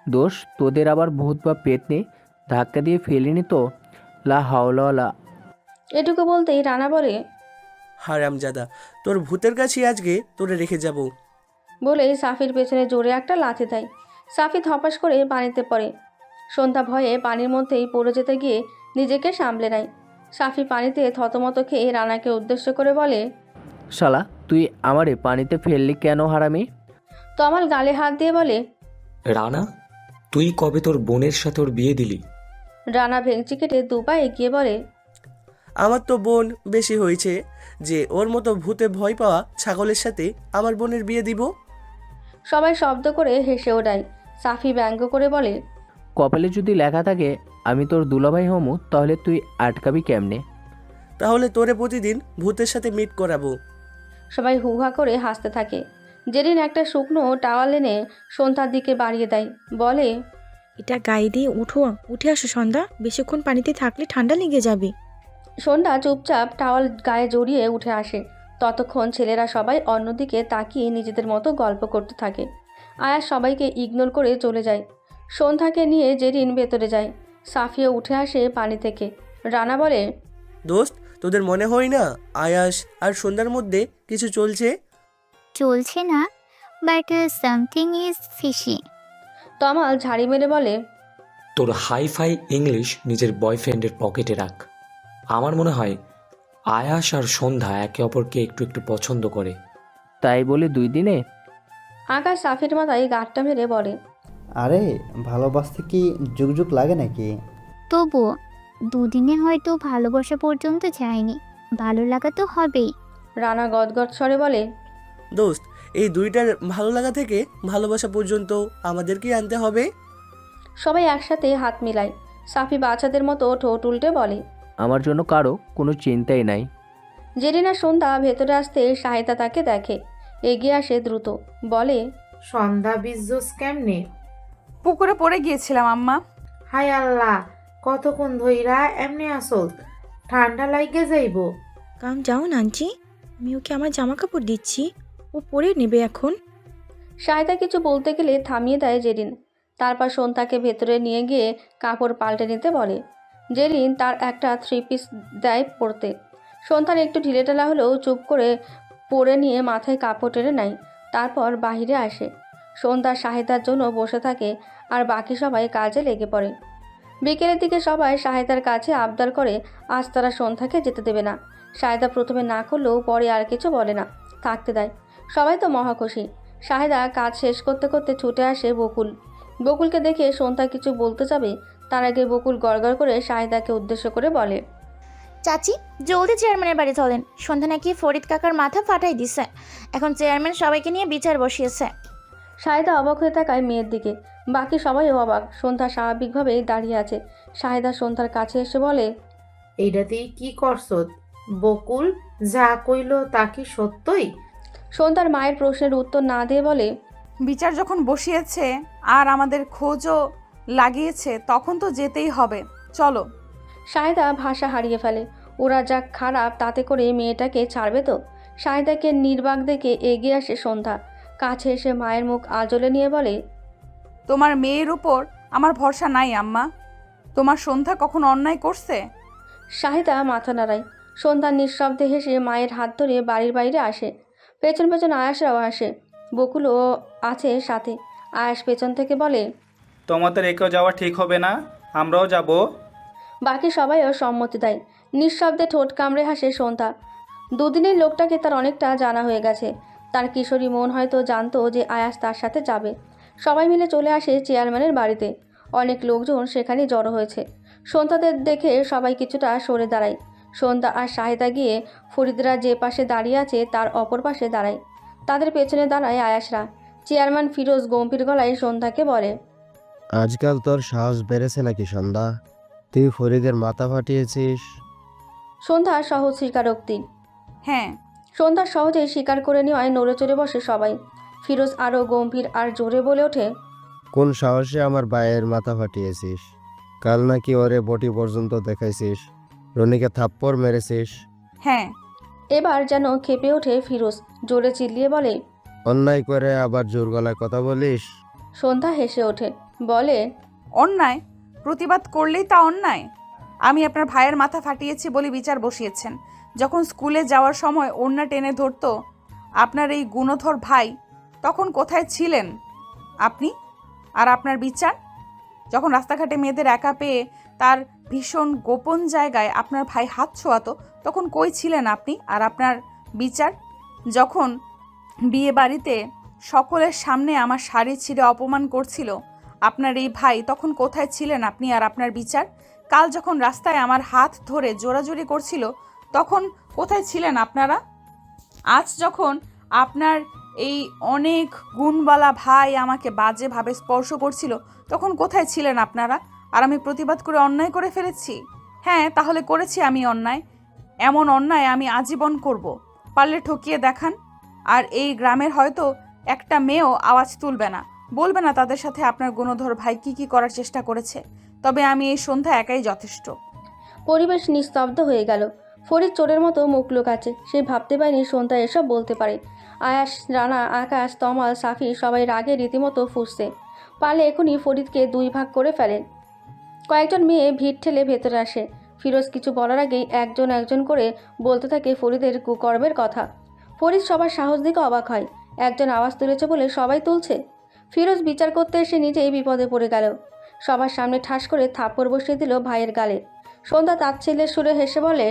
দোষ তোদের আবার ভূত বা পেট নেই, ধাক্কা দিয়ে ফেলিনি তো। লা হাওলা। এটুকু বলতেই রানা বলে, হারামজাদা, তোর ভূতের কাছে আজকে তোরে রেখে যাব। বলেই সাফির পেছনে জোরে একটা লাথি দেয়। সাফি ধপাস করে পানিতে পড়ে। সন্ধ্যা ভয়ে পানির মধ্যেই পড়ে যেতে গিয়ে নিজেকে সামলে নেয়। সাফি পানিতে থতমত খেয়ে রানাকে উদ্দেশ্য করে বলে, শালা, তুই আমারে পানিতে ফেললি কেন হারামি? তমাল গালে হাত দিয়ে বলে, রানা, তুই কবে তোর বোনের সাথে ওর বিয়ে দিলি? রানা ভেঙচি কেটে দুপা এগিয়ে বলে, আমার তো বোন বেশি হয়েছে যে ওর মতো ভূতে ভয় পাওয়া ছাগলের সাথে আমার বোনের বিয়ে দিব। সবাই শব্দ করে হেসে ওঠায়। সাফি ব্যঙ্গ করে বলে, কপালে যদি লেখা থাকে আমি তোর দুলাভাই হমু, তাহলে তুই আটকাবি কেমনে? তাহলে তোরে প্রতিদিন ভূতের সাথে মিট করাবো। সবাই হুহা করে হাসতে থাকে। জেরিন একটা শুকনো টাওয়াল এনে সন্ধ্যার দিকে বাড়িয়ে দেয়, বলে, এটা গায়ে দিয়ে উঠে আসো সন্ধ্যা, বেশিক্ষণ পানিতে থাকলে ঠান্ডা লেগে যাবে। সন্ধ্যা চুপচাপ টাওয়াল গায়ে জড়িয়ে উঠে আসে। ততক্ষণ ছেলেরা সবাই অন্যদিকে তাকিয়ে নিজেদের মতো গল্প করতে থাকে। আয়াস সবাইকে ইগনোর করে চলে যায়। সন্ধ্যাকে নিয়ে জেরিন ভেতরে যায়। সাফিও উঠে আসে পানি থেকে। রানা বলে, দোস্ত, তোদের মনে হয় না আয়াস আর সন্ধ্যার মধ্যে কিছু চলছে? চলছে না, বাট সামথিং ইজ ফিশি। তমাল ঝাড়ি মেরে বলে, তোর হাইফাই ইংলিশ নিজের বয়ফ্রেন্ডের পকেটে রাখ। আমার মনে হয় আয়াস আর সন্ধ্যা একে অপরকে একটু একটু পছন্দ করে। তাই বলে 2 দিনে? আকাশ সাফির মাথায় গাঁটটা মেরে বলে, আরে ভালোবাসতে কি যুগ যুগ লাগে নাকি? তবুও 2 দিনে হয়তো ভালোবাসা পর্যন্ত যায়নি, ভালো লাগা তো হবেই। রানা গদগদ স্বরে বলে, দোস্ত, এই দুইটার ভালো লাগা থেকে ভালোবাসা পর্যন্ত আমাদেরকেই আনতে হবে। সবাই একসাথে হাত মিলায়। সাফি বাচ্চাদের মতো ঠোঁট উল্টে বলে, আমার জন্য কারো কোনো চিন্তাই নাই। জেরিনা সন্ধ্যা ভেতরে আসতে শাহিদা তাকে দেখে, এগিয়ে আসে দ্রুত, বলে, সন্ধ্যা বিজোস কেমনে? পুকুরে পড়ে গিয়েছিলাম আম্মা। হায় আল্লাহ, কতক্ষণ ধইরা এমনি আসল, ঠান্ডা লাগে যাইব। কাম যাও নাঞ্চি, আমি ওকে আমার জামা কাপড় দিচ্ছি, ও পরে নেবে এখন। শাহিদা কিছু বলতে গেলে থামিয়ে দেয় জেরিন। তারপর সন্ধ্যাকে ভেতরে নিয়ে গিয়ে কাপড় পাল্টে নিতে বলে। জেরিন তার একটা 3 পিস দেয় পরতে। সন্ধ্যার একটু ঢিলেঢালা হলেও চুপ করে পরে নিয়ে মাথায় কাপড় টেনে নেয়। তারপর বাহিরে আসে। সন্ধ্যা শাহিদার জন্য বসে থাকে আর বাকি সবাই কাজে লেগে পড়ে। বিকেলের দিকে সবাই শাহিদার কাছে আবদার করে আজ তারা সন্ধ্যাকে যেতে দেবে না। শাহিদা প্রথমে না করলেও পরে আর কিছু বলে না, থাকতে দেয়। সবাই তো মহাখুশি। শাহিদা কাজ শেষ করতে করতে ছুটে আসে বকুল। বকুলকে দেখে সন্ধ্যা কিছু বলতে যাবে, তার আগে বকুল গড়গড় করে শাহিদাকে উদ্দেশ্য করে বলে, চাচি জলদি চেয়ারম্যানের বাড়ি চলেন, সন্ধ্যা নাকি ফরিদ কাকার মাথা ফাটাই দিছে, এখন চেয়ারম্যান সবাইকে নিয়ে বিচার বসিয়েছে। শাহিদা অবাক হয়ে তাকায় মেয়ের দিকে। বাকি সবাই অবাক। সন্ধ্যা স্বাভাবিকভাবেই দাঁড়িয়ে আছে। শাহিদা সন্ধ্যার কাছে এসে বলে, এইটাতেই কি করছ বকুল? যা কইল তা কি সত্যই? সন্ধ্যার মায়ের প্রশ্নের উত্তর না দিয়ে বলে, বিচার যখন বসিয়েছে আর আমাদের খোঁজও লাগিয়েছে, তখন তো যেতেই হবে, চলো। শাহিদা ভাষা হারিয়ে ফেলে। ওরা যা খারাপ তাতে করে মেয়েটাকে ছাড়বে তো? শাহিদাকে নির্বাক দেখে এগিয়ে আসে সন্ধ্যা। কাছে এসে মায়ের মুখ আঁচলে নিয়ে বলে, তোমার মেয়ের উপর আমার ভরসা নাই আম্মা। তোমার সন্ধ্যা কখন অন্যায় করছে? শাহিদা মাথা নাড়ায়। সন্ধ্যা নিঃশব্দে হেসে মায়ের হাত ধরে বাড়ির বাইরে আসে। পেছন পেছন আয়াসরাও আসে। বকুলও আছে সাথে। আয়াস পেছন থেকে বলে, তোমাদের একেও যাওয়া ঠিক হবে না, আমরাও যাব। বাকি সবাইও সম্মতি দেয়। নিঃশব্দে ঠোঁট কামড়ে হাসে সন্ধ্যা। 2 দিনের লোকটাকে তার অনেকটা জানা হয়ে গেছে। তার কিশোরী মন হয়তো জানতো যে আয়াস তার সাথে যাবে। সবাই মিলে চলে আসে চেয়ারম্যানের বাড়িতে। অনেক লোকজন সেখানে জড়ো হয়েছে। সন্ধ্যাদের দেখে সবাই কিছুটা সরে দাঁড়ায়। সন্ধ্যা আর শাহিদা গিয়ে ফরিদরা যে পাশে দাঁড়িয়ে আছে তার অপর পাশে দাঁড়ায়। তাদের পেছনে দাঁড়ায় আয়াসরা। চেয়ারম্যান ফিরোজ গম্ভীর গলায় সন্ধ্যাকে বলে, আজকাল তোর সাহস বেড়েছে নাকি সন্ধ্যা? তুই ফরিদের মাথা ফাটিয়েছিস? সন্ধ্যা সহজ স্বীকারোক্তি। হ্যাঁ। সন্ধ্যা সহজেই স্বীকার করে নেওয়ায় নড়ে চড়ে বসে সবাই। ফিরোজ আরও গম্ভীর আর জোরে বলে ওঠে, কোন সাহসে আমার ভাইয়ের মাথা ফাটিয়েছিস? কাল নাকি ওরে বটি পর্যন্ত দেখাইছিস, রনিকে থাপ্পড় মেরেছিস। হ্যাঁ। এবার যেন ক্ষেপে ওঠে ফিরোজ, জোরে চিল্লিয়ে বলে, অন্যায় করে আবার জোর গলায় কথা বলিস? সন্ধ্যা হেসে ওঠে, বলে, অন্যায় প্রতিবাদ করলেই তা অন্যায়? আমি আপনার ভাইয়ের মাথা ফাটিয়েছি বলে বিচার বসিয়েছেন। যখন স্কুলে যাওয়ার সময় ওড়না টেনে ধরতো আপনার এই গুণধর ভাই, তখন কোথায় ছিলেন আপনি? আর আপনার বিচার? যখন রাস্তাঘাটে মেয়েদের একা পেয়ে তার ভীষণ গোপন জায়গায় আপনার ভাই হাত ছোঁয়াতো, তখন কই ছিলেন আপনি আর আপনার বিচার? যখন বিয়ে বাড়িতে সকলের সামনে আমার শাড়ি ছিঁড়ে অপমান করছিল আপনার এই ভাই, তখন কোথায় ছিলেন আপনি আর আপনার বিচার? কাল যখন রাস্তায় আমার হাত ধরে জোরাজোরি করছিল, তখন কোথায় ছিলেন আপনারা? আজ যখন আপনার এই অনেক গুণবালা ভাই আমাকে বাজেভাবে স্পর্শ করছিল, তখন কোথায় ছিলেন আপনারা? আর আমি প্রতিবাদ করে অন্যায় করে ফেলেছি। হ্যাঁ, তাহলে করেছি আমি অন্যায়। এমন অন্যায় আমি আজীবন করব। পারলে ঠকিয়ে দেখান। আর এই গ্রামের হয়তো একটা মেয়েও আওয়াজ তুলবে না, বলবে না তাদের সাথে আপনার গুণধর ভাই কি করার চেষ্টা করেছে। তবে আমি এই সন্ধ্যা একাই যথেষ্ট। পরিবেশ নিস্তব্ধ হয়ে গেল। ফরিদ চোরের মতো মুখ লুকাচ্ছে। সে ভাবতে পারেনি সন্ধ্যা এসব বলতে পারে। আয়াস, রানা, আকাশ, তমাল, সাফি সবাই রাগে রীতিমতো ফুঁসছে। পারলে এখনই ফরিদকে 2 ভাগ করে ফেলেন। কয়েকজন মেয়ে ভিড় ঠেলে ভেতরে আসে। ফিরোজ কিছু বলার আগেই একজন একজন করে বলতে থাকে ফরিদের কুকর্মের কথা। ফরিদ সবার সাহস দেখে অবাক হয়। একজন আওয়াজ তুলেছে বলে সবাই তুলছে। ফিরোজ বিচার করতে এসে নিজেই বিপদে পড়ে গেল। সবার সামনে ঠাস করে থাপ্পড় বসিয়ে দিল ভাইয়ের গালে। সন্ধ্যা তাচ্ছিল্যের সুরে হেসে বলে,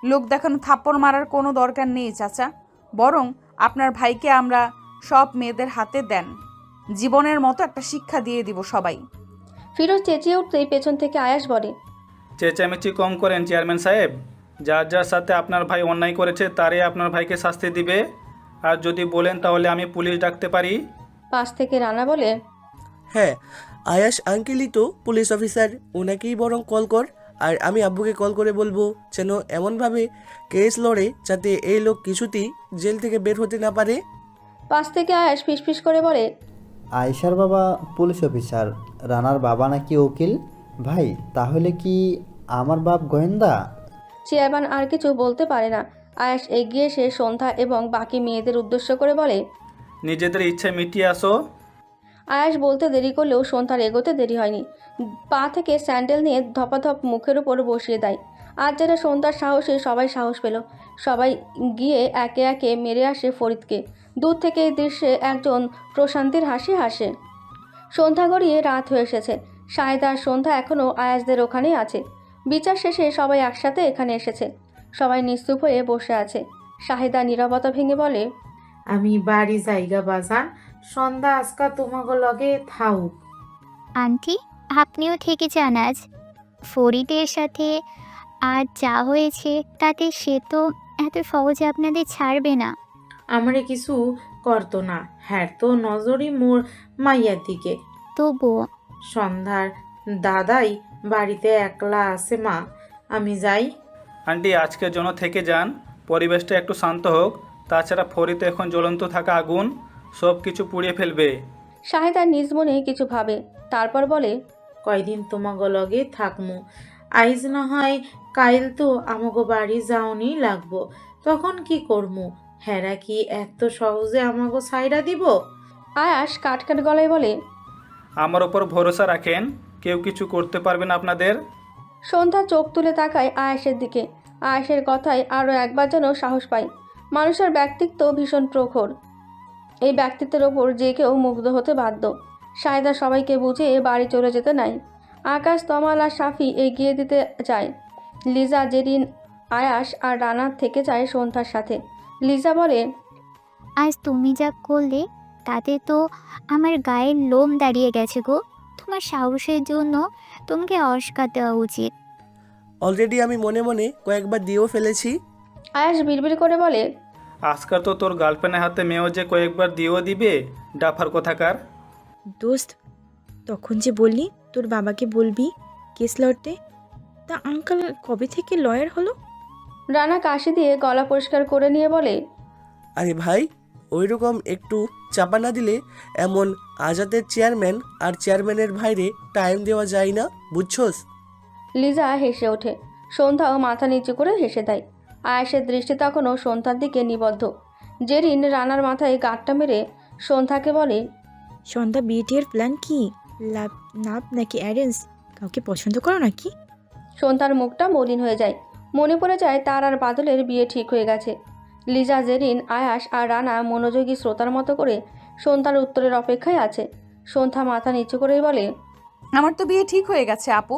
লোক দেখানো থাপ্পড় মারার কোনো দরকার নেই চাচা, বরং আপনার ভাইকে আমরা সব মেয়েদের হাতে দেন, জীবনের মতো একটা শিক্ষা দিয়ে দিব সবাই। ফিরোজ চেঁচিয়ে উঠতেই পেছন থেকে আয়াস বলে, চেঁচামেচি কম করেন চেয়ারম্যান সাহেব। যার যার সাথে আপনার ভাই অন্যায় করেছে তারই আপনার ভাইকে শাস্তি দিবে। আর যদি বলেন তাহলে আমি পুলিশ ডাকতে পারি। পাশ থেকে রানা বলে, হ্যাঁ, আয়াস আঙ্কেলই তো পুলিশ অফিসার, ওনাকেই বরং কল কর। আর আমি আব্বুকে কল করে বলবো যেন এমনভাবে কেস লড়ে যাতে এই লোক কিছুতেই জেল থেকে বের হতে না পারে। পাশ থেকে আয়াস ফিসফিস করে বলে, আয়েশার বাবা পুলিশ অফিসার, রানার বাবা নাকি উকিল। ভাই, তাহলে কি আমার বাপ গোয়েন্দা? চেয়ারম্যান আর কিছু বলতে পারে না। আয়াস এগিয়ে এসে সন্ধ্যা এবং বাকি মেয়েদের উদ্দেশ্য করে বলে, নিজেদের ইচ্ছে মিটিয়ে আসো। আয়াস বলতে দেরি করলেও সন্ধ্যার এগোতে দেরি হয়নি। পা থেকে স্যান্ডেল নিয়ে ধপাধপ মুখের উপর বসিয়ে দেয়। আজ যারা সন্ধ্যার সাহসে সবাই সাহস পেল। সবাই গিয়ে একে একে মেরে আসে ফরিদকে। দূর থেকে এই দৃশ্যে একজন প্রশান্তির হাসি হাসে। সন্ধ্যা গড়িয়ে রাত হয়ে এসেছে। শাহেদ আর সন্ধ্যা এখনও আয়াসদের ওখানেই আছে। বিচার শেষে সবাই একসাথে এখানে এসেছে। সবাই নিস্তুপ হয়ে বসে আছে। শাহেদা নীরবতা ভেঙে বলে, আমি বাড়ি জায়গা বাজান, সন্ধ্যা আজকা তোমাকে লগে থাউক। আন্টি, আপনিও থেকে যান আজ। ফরিদের সাথে আজ যা হয়েছে তাতে সে তো এত সহজে আপনাদের ছাড়বে না। আমারে কিছু করতো না, হ্যাঁ তো নজরই মোর মাইয়ার দিকে। তবুও সন্ধ্যার দাদাই বাড়িতে একলা আছে মা, আমি যাই। আন্টি আজকের জন্য থেকে যান, পরিবেশটা একটু শান্ত হোক। তাছাড়া ফরিতে এখন জ্বলন্ত থাকা আগুন সব কিছু পুড়িয়ে ফেলবে। শাহেদা নিজ মনে কিছু ভাবে, তারপর বলে, কয়দিন তোমাকে লগে থাকমু, আইজ না হয় কাইল তো আমাকে বাড়ি যাওনি লাগবো, তখন কি করমু? হেরা কি এত সহজে আমাকে ছাইরা দিব? আয়াস কাটকাট গলায় বলে, আমার ওপর ভরসা রাখেন, কেউ কিছু করতে পারবে না আপনাদের। সন্ধ্যা চোখ তুলে তাকায় আয়াসের দিকে। আয়াসের কথায় আরও একবার যেন সাহস পায়। মানুষের ব্যক্তিত্ব ভীষণ প্রখর। এই ব্যক্তিত্বের ওপর যে কেউ মুগ্ধ হতে বাধ্য। শাহেদা সবাইকে বুঝিয়ে বাড়ি চলে যেতে নাই। আকাশ, তমাল আর সাফি এগিয়ে দিতে যায়। লিজা, জেরিন, আয়াস আর রানা থেকে যায় সন্ধ্যার সাথে। লিজা বলে, আজ তুমি যা করলে তাতে তো আমার গায়ের লোম দাঁড়িয়ে গেছে গো। তোমার সাহসের জন্য তোমাকে অস্কার দেওয়া উচিত। অলরেডি আমি মনে মনে কয়েকবার দিয়েও ফেলেছি। আয়াস বিড়বিড় করে বলে, আজকাল তো তোর গার্লফ্রেন্ডের হাতে মেয়েও যে কয়েকবার দিয়েও দিবে, ডাফার কোথাকার। দোস্ত, তখন যে বললি তোর বাবাকে বলবি কেস লড়তে, তা আঙ্কেল কবে থেকে লয়ার হলো? রানা কাশি দিয়ে গলা পরিষ্কার করে নিয়ে বলে, আরে ভাই, ওই রকম একটু চাপা না দিলে এমন আজাদের চেয়ারম্যান আর চেয়ারম্যানের ভাইরে টাইম দেওয়া যায় না, বুঝছস? লিজা হেসে ওঠে। সন্ধ্যাও মাথা নিচু করে হেসে দেয়। আয়াসের দৃষ্টি তখনও সন্ধ্যার দিকে নিবদ্ধ। জেরিন রানার মাথায় গাঁটটা মেরে সন্ধ্যাকে বলে, সন্ধ্যা বিয়েটির প্ল্যান কি? লাভ নাপ নাকি অ্যারেঞ্জ? কাউকে পছন্দ করো নাকি? সন্ধ্যার মুখটা মলিন হয়ে যায়। মনে পড়ে যায় তার আর বাদলের বিয়ে ঠিক হয়ে গেছে। লিজা, জেরিন, আয়াস আর রানা মনোযোগী শ্রোতার মতো করে সন্ধ্যার উত্তরের অপেক্ষায় আছে। সন্ধ্যা মাথা নিচু করেই বলে, আমার তো বিয়ে ঠিক হয়ে গেছে আপু।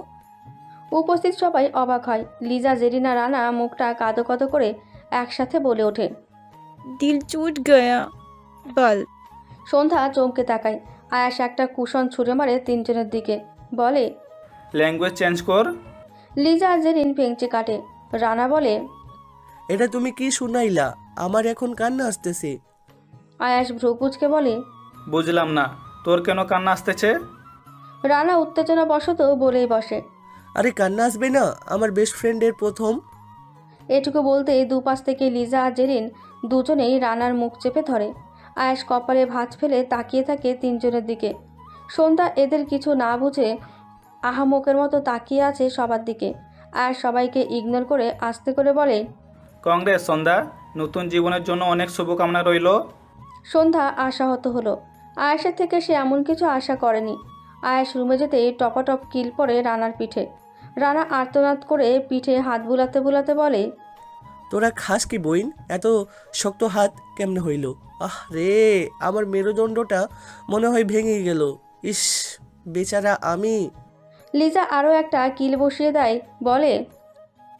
উপস্থিত সবাই অবাক হয়। লিজা, জেরিন আর রানা মুখটা কাঁদো কাঁদো করে একসাথে বলে ওঠে, দিল চুট গয়া বল। সন্ধ্যা চমকে তাকায়। আয়াস একটা কুশন ছুঁড়ে মারে তিনজনের দিকে, বলে, ল্যাঙ্গুয়েজ চেঞ্জ কর। লিজা আর জেরিন ভেঙচি কাটে। রানা বলে, এটা তুমি কি শুনাইলা? আমার এখন কান্না আসতেছে। আয়াস ভ্রুকুচকে বলে, বুঝলাম না, তোর কেন কান্না আসতেছে? রানা উত্তেজনা বশত বলেই বসে, আরে কান্না আসবে না, আমার বেস্ট ফ্রেন্ডের প্রথম। এটুকু বলতে দুপাশ থেকে লিজা আর জেরিন দুজনেই রানার মুখ চেপে ধরে। আয়াস কপালে ভাঁজ ফেলে তাকিয়ে থাকে তিনজনের দিকে। সন্ধ্যা এদের কিছু না বুঝে আহামকের মতো তাকিয়ে আছে সবার দিকে। আর সবাইকে ইগনোর করে আস্তে করে বলে, কংগ্রেস সন্ধ্যা, নতুন জীবনের জন্য অনেক শুভকামনা রইল। সন্ধ্যা আশাহত হলো। আয়াসের থেকে সে এমন কিছু আশা করেনি। আয়াস রুমে যেতেই টপাটপ কিল পড়ে রানার পিঠে। রানা আর্তনাদ করে পিঠে হাত বুলাতে বুলাতে বলে, তোরা খাস কি বইন? এত শক্ত হাত কেমনে হইল? আহ রে, আমার মেরুদণ্ডটা মনে হয় ভেঙে গেল। ইস, বেচারা আমি। লিজা আরও একটা কিল বসিয়ে দেয়, বলে,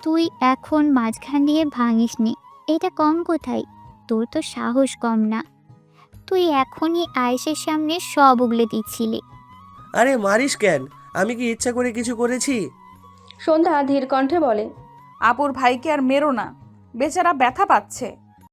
তুই এখন মাঝখান দিয়ে ভাঙিসনি, এটা কম কোথায়? তোর তো সাহস কম না। তুই এখনই আয়েশের সামনে সব উগলে দিচ্ছিলি। আরে মারিস কেন? আমি কি ইচ্ছা করে কিছু করেছি? সন্ধ্যা ধীর কণ্ঠে বলে, আপুর ভাইকে আর মেরো না, বেচারা ব্যথা পাচ্ছে।